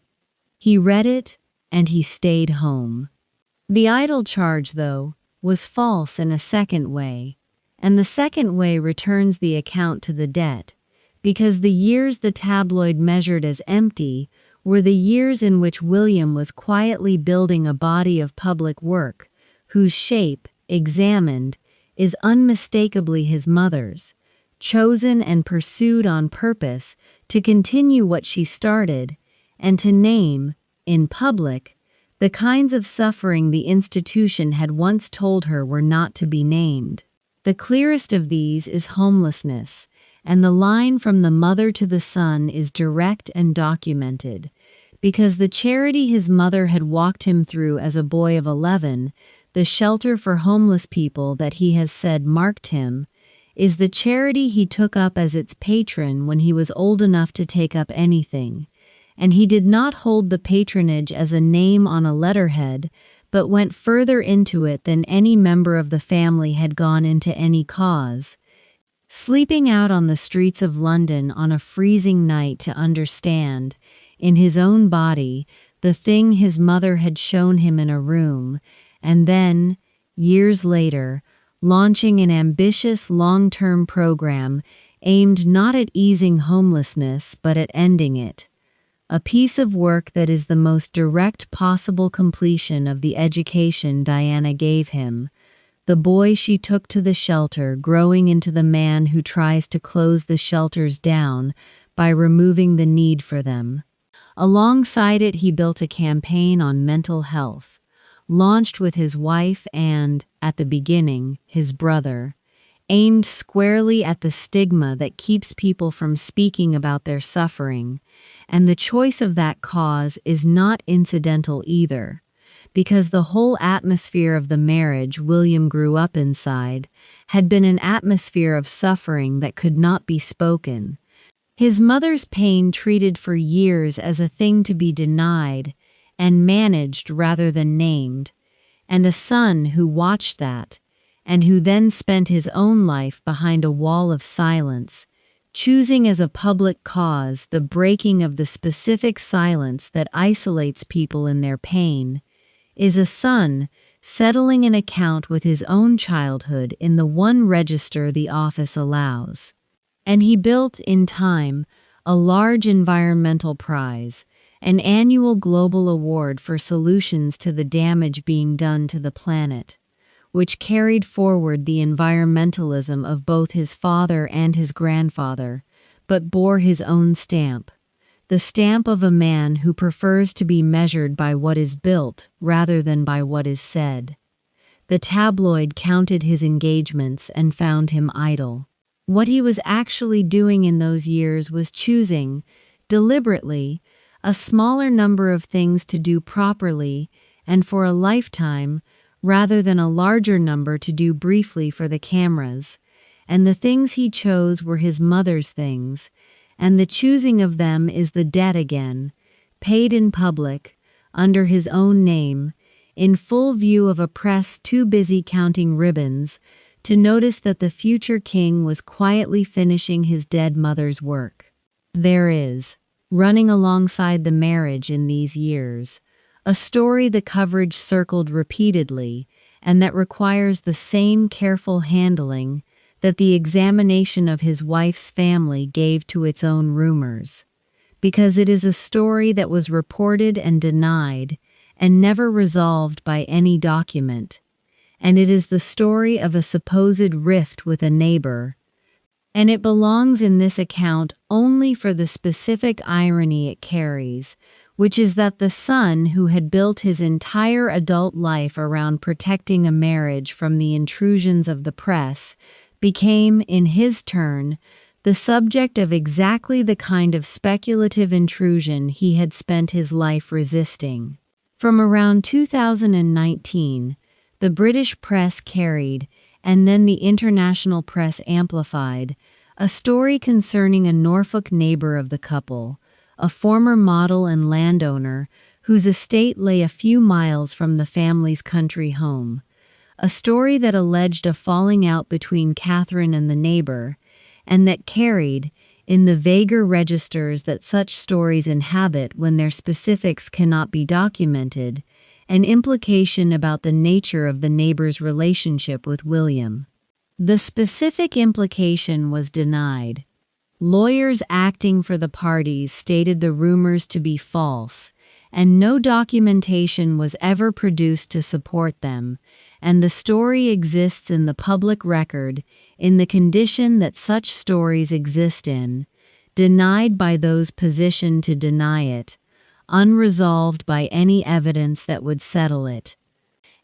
He read it, and he stayed home. The idle charge, though, was false in a second way, and the second way returns the account to the debt, because the years the tabloid measured as empty were the years in which William was quietly building a body of public work, whose shape, examined, is unmistakably his mother's, chosen and pursued on purpose to continue what she started, and to name, in public, the kinds of suffering the institution had once told her were not to be named. The clearest of these is homelessness, and the line from the mother to the son is direct and documented, because the charity his mother had walked him through as a boy of 11, the shelter for homeless people that he has said marked him, is the charity he took up as its patron when he was old enough to take up anything, and he did not hold the patronage as a name on a letterhead, but went further into it than any member of the family had gone into any cause, sleeping out on the streets of London on a freezing night to understand, in his own body, the thing his mother had shown him in a room, and then, years later, launching an ambitious long-term program aimed not at easing homelessness but at ending it. A piece of work that is the most direct possible completion of the education Diana gave him, the boy she took to the shelter growing into the man who tries to close the shelters down by removing the need for them. Alongside it, he built a campaign on mental health, launched with his wife and, at the beginning, his brother, aimed squarely at the stigma that keeps people from speaking about their suffering, and the choice of that cause is not incidental either, because the whole atmosphere of the marriage William grew up inside had been an atmosphere of suffering that could not be spoken. His mother's pain treated for years as a thing to be denied and managed rather than named, and a son who watched that, and who then spent his own life behind a wall of silence, choosing as a public cause the breaking of the specific silence that isolates people in their pain, is a son settling an account with his own childhood in the one register the office allows. And he built, in time, a large environmental prize, an annual global award for solutions to the damage being done to the planet, which carried forward the environmentalism of both his father and his grandfather, but bore his own stamp, the stamp of a man who prefers to be measured by what is built rather than by what is said. The tabloid counted his engagements and found him idle. What he was actually doing in those years was choosing, deliberately, a smaller number of things to do properly and for a lifetime, rather than a larger number to do briefly for the cameras, and the things he chose were his mother's things, and the choosing of them is the debt again, paid in public, under his own name, in full view of a press too busy counting ribbons to notice that the future king was quietly finishing his dead mother's work. There is, running alongside the marriage in these years, a story the coverage circled repeatedly and that requires the same careful handling that the examination of his wife's family gave to its own rumors, because it is a story that was reported and denied and never resolved by any document, and it is the story of a supposed rift with a neighbor, and it belongs in this account only for the specific irony it carries, which is that the son who had built his entire adult life around protecting a marriage from the intrusions of the press became, in his turn, the subject of exactly the kind of speculative intrusion he had spent his life resisting. From around 2019, the British press carried, and then the international press amplified, a story concerning a Norfolk neighbor of the couple, a former model and landowner whose estate lay a few miles from the family's country home. A story that alleged a falling out between Catherine and the neighbor, and that carried, in the vaguer registers that such stories inhabit when their specifics cannot be documented, an implication about the nature of the neighbor's relationship with William. The specific implication was denied. Lawyers acting for the parties stated the rumors to be false, and no documentation was ever produced to support them, and the story exists in the public record in the condition that such stories exist in, denied by those positioned to deny it, unresolved by any evidence that would settle it.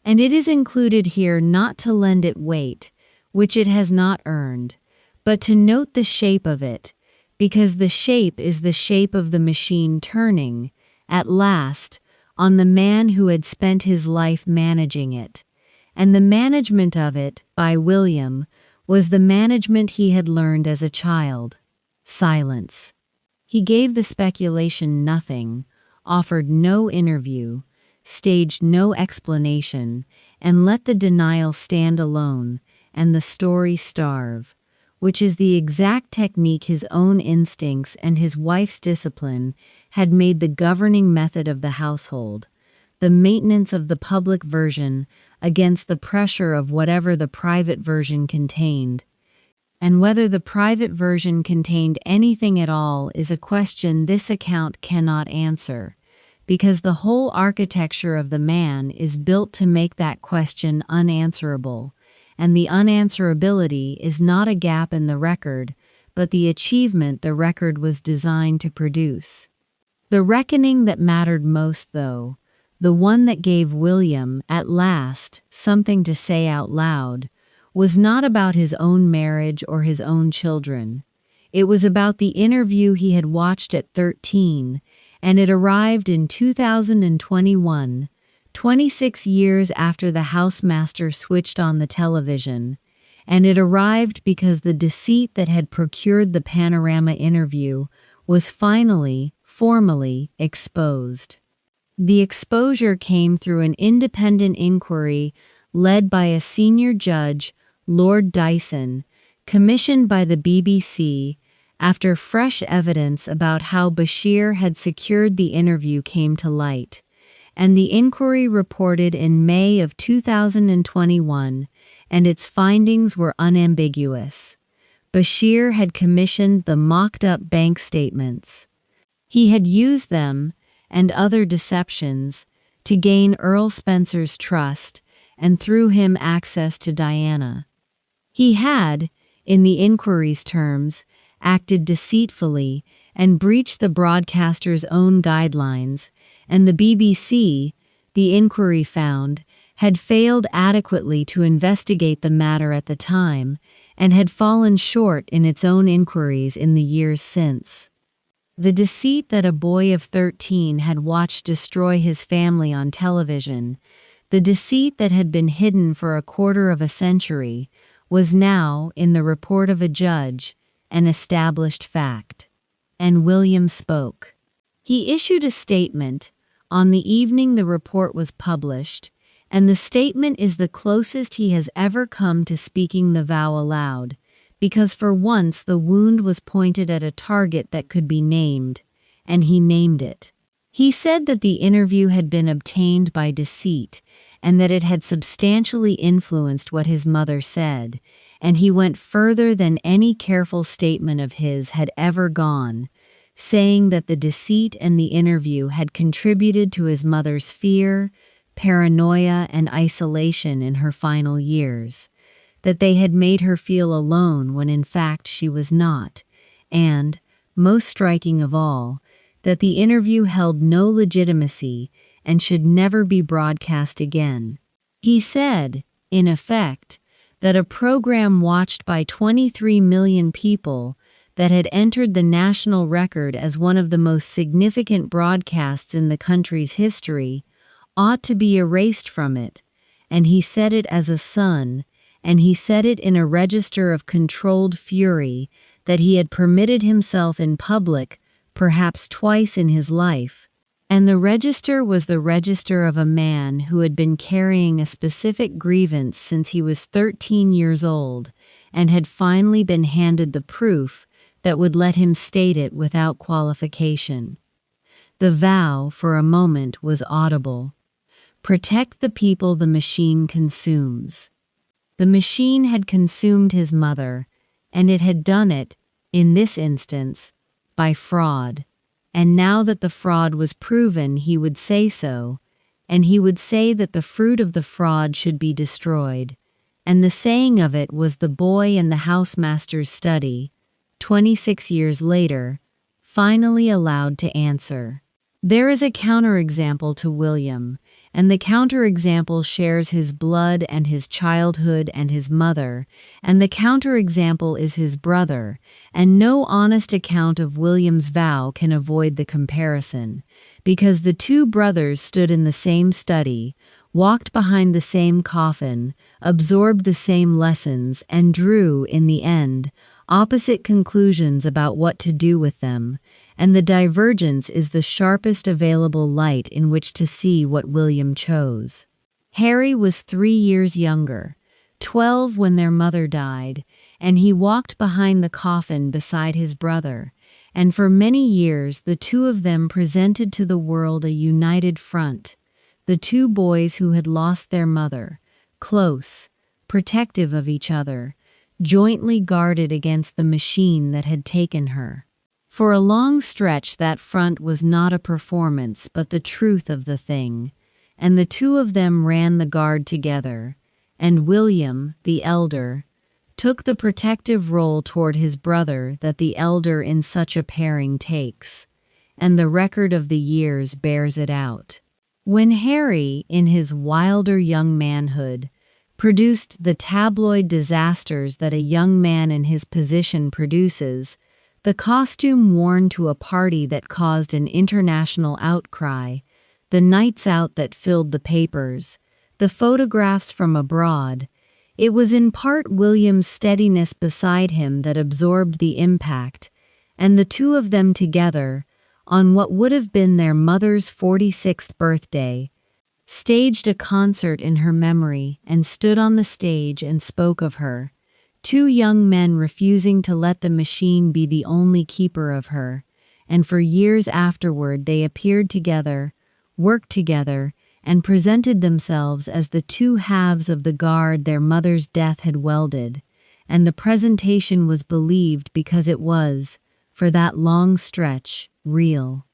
And it is included here not to lend it weight, which it has not earned, but to note the shape of it, because the shape is the shape of the machine turning, at last, on the man who had spent his life managing it. And the management of it, by William, was the management he had learned as a child. Silence. He gave the speculation nothing, offered no interview, staged no explanation, and let the denial stand alone, and the story starve, which is the exact technique his own instincts and his wife's discipline had made the governing method of the household, the maintenance of the public version against the pressure of whatever the private version contained. And whether the private version contained anything at all is a question this account cannot answer, because the whole architecture of the man is built to make that question unanswerable, and the unanswerability is not a gap in the record, but the achievement the record was designed to produce. The reckoning that mattered most, though, the one that gave William, at last, something to say out loud, was not about his own marriage or his own children. It was about the interview he had watched at 13, and it arrived in 2021, 26 years after the housemaster switched on the television, and it arrived because the deceit that had procured the Panorama interview was finally, formally, exposed. The exposure came through an independent inquiry led by a senior judge, Lord Dyson, commissioned by the BBC after fresh evidence about how Bashir had secured the interview came to light, and the inquiry reported in May of 2021, and its findings were unambiguous. Bashir had commissioned the mocked-up bank statements. He had used them, and other deceptions, to gain Earl Spencer's trust and through him access to Diana. He had, in the inquiry's terms, acted deceitfully and breached the broadcaster's own guidelines, and the BBC, the inquiry found, had failed adequately to investigate the matter at the time and had fallen short in its own inquiries in the years since. The deceit that a boy of 13 had watched destroy his family on television, the deceit that had been hidden for a quarter of a century, was now, in the report of a judge, an established fact. And William spoke. He issued a statement on the evening the report was published, and the statement is the closest he has ever come to speaking the vow aloud, because for once the wound was pointed at a target that could be named, and he named it. He said that the interview had been obtained by deceit, and that it had substantially influenced what his mother said, and he went further than any careful statement of his had ever gone, saying that the deceit and the interview had contributed to his mother's fear, paranoia, and isolation in her final years, that they had made her feel alone when in fact she was not, and, most striking of all, that the interview held no legitimacy and should never be broadcast again. He said, in effect, that a program watched by 23 million people that had entered the national record as one of the most significant broadcasts in the country's history ought to be erased from it, and he said it as a son, and he said it in a register of controlled fury that he had permitted himself in public perhaps twice in his life, and the register was the register of a man who had been carrying a specific grievance since he was 13 years old and had finally been handed the proof that would let him state it without qualification. The vow, for a moment, was audible. Protect the people the machine consumes. The machine had consumed his mother, and it had done it, in this instance, by fraud. And now that the fraud was proven, he would say so, and he would say that the fruit of the fraud should be destroyed. And the saying of it was the boy in the housemaster's study, 26 years later, finally allowed to answer. There is a counterexample to William, and the counterexample shares his blood and his childhood and his mother, and the counterexample is his brother, and no honest account of William's vow can avoid the comparison, because the two brothers stood in the same study, walked behind the same coffin, absorbed the same lessons, and drew, in the end, opposite conclusions about what to do with them, and the divergence is the sharpest available light in which to see what William chose. Harry was 3 years younger, 12 when their mother died, and he walked behind the coffin beside his brother, and for many years the two of them presented to the world a united front, the two boys who had lost their mother, close, protective of each other, jointly guarded against the machine that had taken her. For a long stretch that front was not a performance but the truth of the thing, and the two of them ran the guard together, and William, the elder, took the protective role toward his brother that the elder in such a pairing takes, and the record of the years bears it out. When Harry, in his wilder young manhood, produced the tabloid disasters that a young man in his position produces, the costume worn to a party that caused an international outcry, the nights out that filled the papers, the photographs from abroad, it was in part William's steadiness beside him that absorbed the impact, and the two of them together, on what would have been their mother's 46th birthday, staged a concert in her memory and stood on the stage and spoke of her, two young men refusing to let the machine be the only keeper of her, and for years afterward they appeared together, worked together, and presented themselves as the two halves of the guard their mother's death had welded, and the presentation was believed because it was, for that long stretch, real.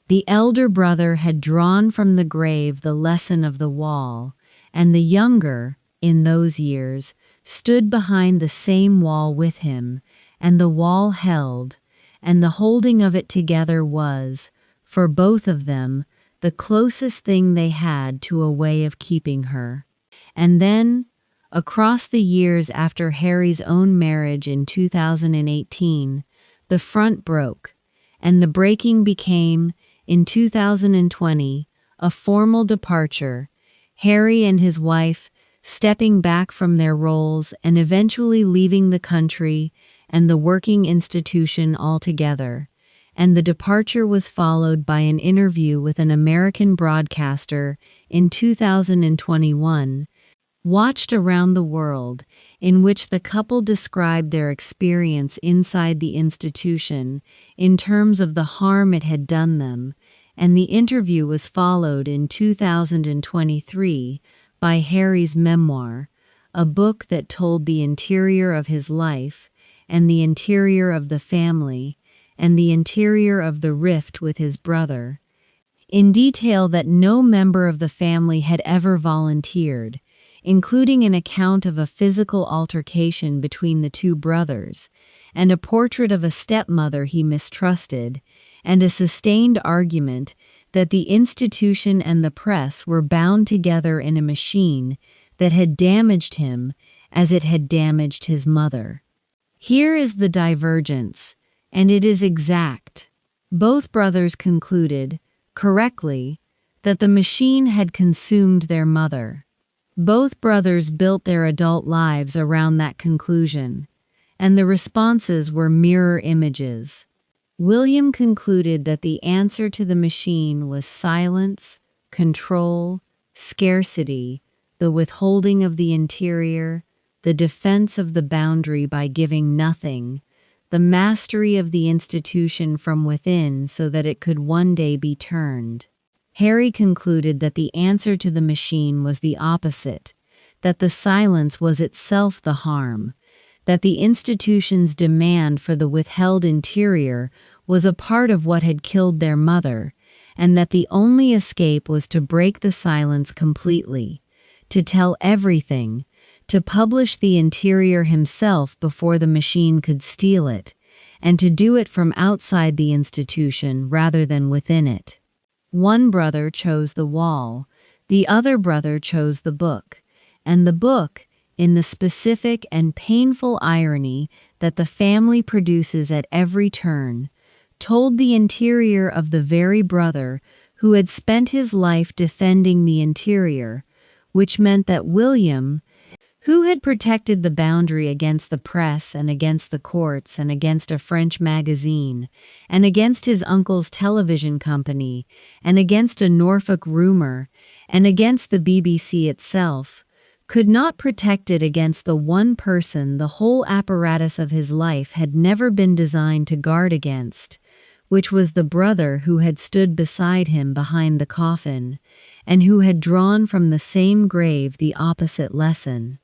The elder brother had drawn from the grave the lesson of the wall, and the younger, in those years, stood behind the same wall with him, and the wall held, and the holding of it together was, for both of them, the closest thing they had to a way of keeping her. And then, across the years after Harry's own marriage in 2018, the front broke, and the breaking became, in 2020, a formal departure, Harry and his wife stepping back from their roles and eventually leaving the country and the working institution altogether, and the departure was followed by an interview with an American broadcaster in 2021, watched around the world, in which the couple described their experience inside the institution in terms of the harm it had done them, and the interview was followed in 2023 by Harry's memoir, a book that told the interior of his life, and the interior of the family, and the interior of the rift with his brother, in detail that no member of the family had ever volunteered, including an account of a physical altercation between the two brothers, and a portrait of a stepmother he mistrusted, and a sustained argument that the institution and the press were bound together in a machine that had damaged him as it had damaged his mother. Here is the divergence, and it is exact. Both brothers concluded, correctly, that the machine had consumed their mother. Both brothers built their adult lives around that conclusion, and the responses were mirror images. William concluded that the answer to the machine was silence, control, scarcity, the withholding of the interior, the defense of the boundary by giving nothing, the mastery of the institution from within so that it could one day be turned. Harry concluded that the answer to the machine was the opposite, that the silence was itself the harm, that the institution's demand for the withheld interior was a part of what had killed their mother, and that the only escape was to break the silence completely, to tell everything, to publish the interior himself before the machine could steal it, and to do it from outside the institution rather than within it. One brother chose the wall, the other brother chose the book, and the book, in the specific and painful irony that the family produces at every turn, told the interior of the very brother who had spent his life defending the interior, which meant that William, who had protected the boundary against the press and against the courts and against a French magazine and against his uncle's television company and against a Norfolk rumor and against the BBC itself, could not protect it against the one person the whole apparatus of his life had never been designed to guard against, which was the brother who had stood beside him behind the coffin and who had drawn from the same grave the opposite lesson.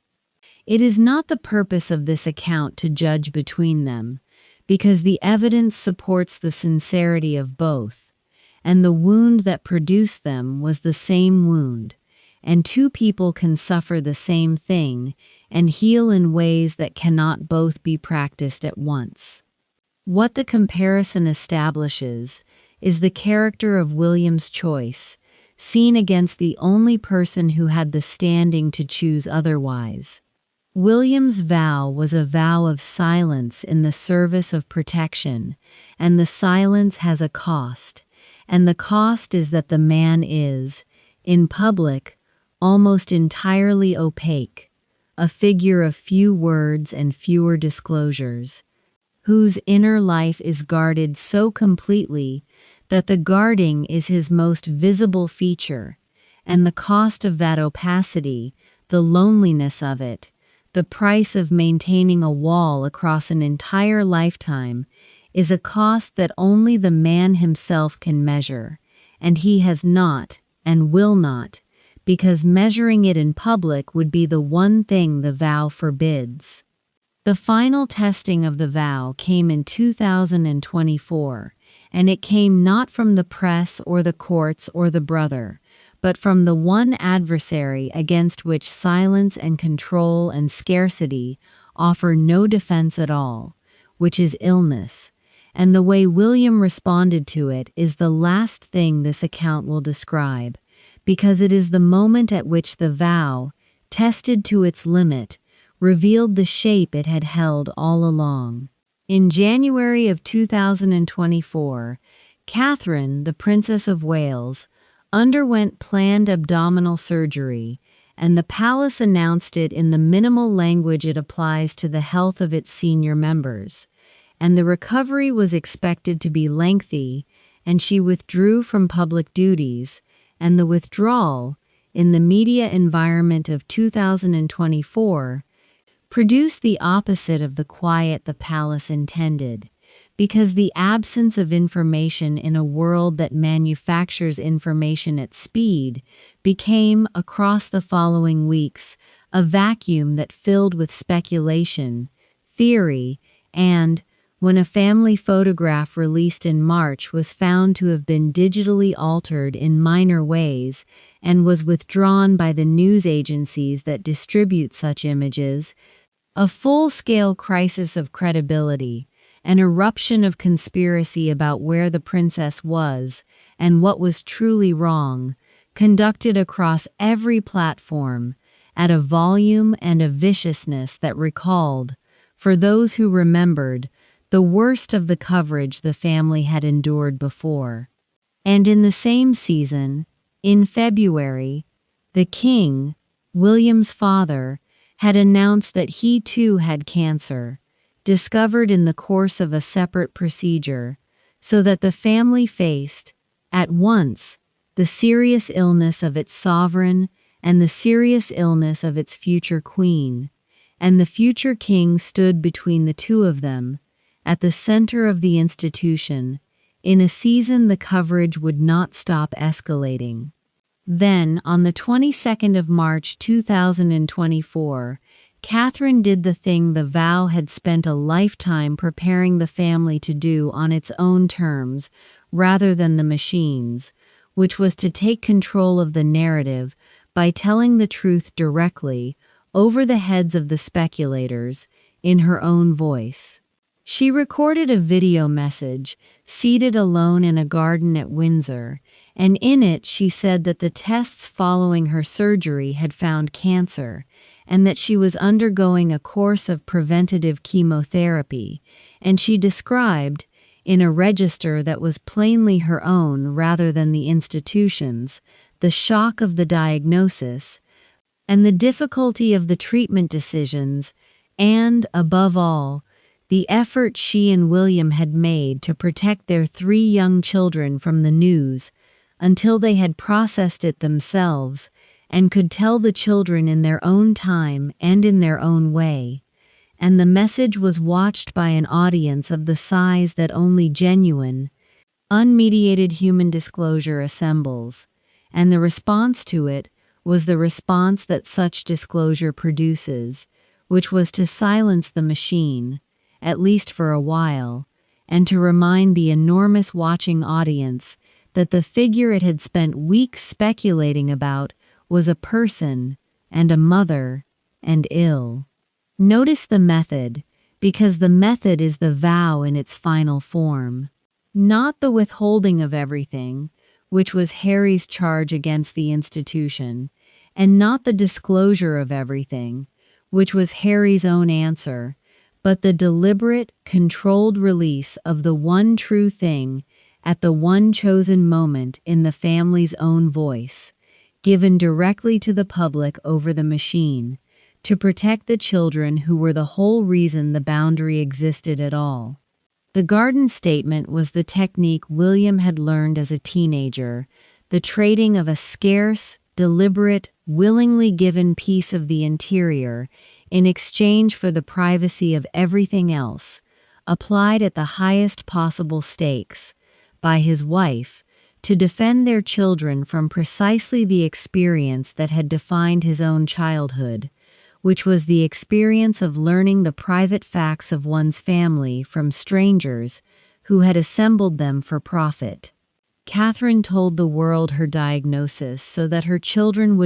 It is not the purpose of this account to judge between them, because the evidence supports the sincerity of both, and the wound that produced them was the same wound, and two people can suffer the same thing and heal in ways that cannot both be practiced at once. What the comparison establishes is the character of William's choice, seen against the only person who had the standing to choose otherwise. William's vow was a vow of silence in the service of protection, and the silence has a cost, and the cost is that the man is, in public, almost entirely opaque, a figure of few words and fewer disclosures, whose inner life is guarded so completely that the guarding is his most visible feature, and the cost of that opacity, the loneliness of it, the price of maintaining a wall across an entire lifetime, is a cost that only the man himself can measure, and he has not, and will not, because measuring it in public would be the one thing the vow forbids. The final testing of the vow came in 2024, and it came not from the press or the courts or the brother, but from the one adversary against which silence and control and scarcity offer no defense at all, which is illness, and the way William responded to it is the last thing this account will describe, because it is the moment at which the vow, tested to its limit, revealed the shape it had held all along. In January of 2024, Catherine, the Princess of Wales, underwent planned abdominal surgery, and the palace announced it in the minimal language it applies to the health of its senior members, and the recovery was expected to be lengthy, and she withdrew from public duties, and the withdrawal, in the media environment of 2024, produced the opposite of the quiet the palace intended, because the absence of information in a world that manufactures information at speed became, across the following weeks, a vacuum that filled with speculation, theory, and, when a family photograph released in March was found to have been digitally altered in minor ways and was withdrawn by the news agencies that distribute such images, a full-scale crisis of credibility, an eruption of conspiracy about where the princess was and what was truly wrong, conducted across every platform, at a volume and a viciousness that recalled, for those who remembered, the worst of the coverage the family had endured before. And in the same season, in February, the king, William's father, had announced that he too had cancer, discovered in the course of a separate procedure, so that the family faced, at once, the serious illness of its sovereign and the serious illness of its future queen, and the future king stood between the two of them, at the center of the institution. In a season the coverage would not stop escalating. Then, on the 22nd of March 2024, Catherine did the thing the vow had spent a lifetime preparing the family to do on its own terms, rather than the machine's, which was to take control of the narrative by telling the truth directly, over the heads of the speculators, in her own voice. She recorded a video message, seated alone in a garden at Windsor, and in it she said that the tests following her surgery had found cancer, and that she was undergoing a course of preventative chemotherapy, and she described, in a register that was plainly her own rather than the institution's, the shock of the diagnosis, and the difficulty of the treatment decisions, and, above all, the effort she and William had made to protect their 3 young children from the news, until they had processed it themselves, and could tell the children in their own time and in their own way. And the message was watched by an audience of the size that only genuine, unmediated human disclosure assembles, and the response to it was the response that such disclosure produces, which was to silence the machine, at least for a while, and to remind the enormous watching audience that the figure it had spent weeks speculating about was a person, and a mother, and ill. Notice the method, because the method is the vow in its final form. Not the withholding of everything, which was Harry's charge against the institution, and not the disclosure of everything, which was Harry's own answer, but the deliberate, controlled release of the one true thing at the one chosen moment in the family's own voice, given directly to the public over the machine, to protect the children who were the whole reason the boundary existed at all. The garden statement was the technique William had learned as a teenager, the trading of a scarce, deliberate, willingly given piece of the interior in exchange for the privacy of everything else, applied at the highest possible stakes, by his wife, to defend their children from precisely the experience that had defined his own childhood, which was the experience of learning the private facts of one's family from strangers who had assembled them for profit. Catherine told the world her diagnosis so that her children would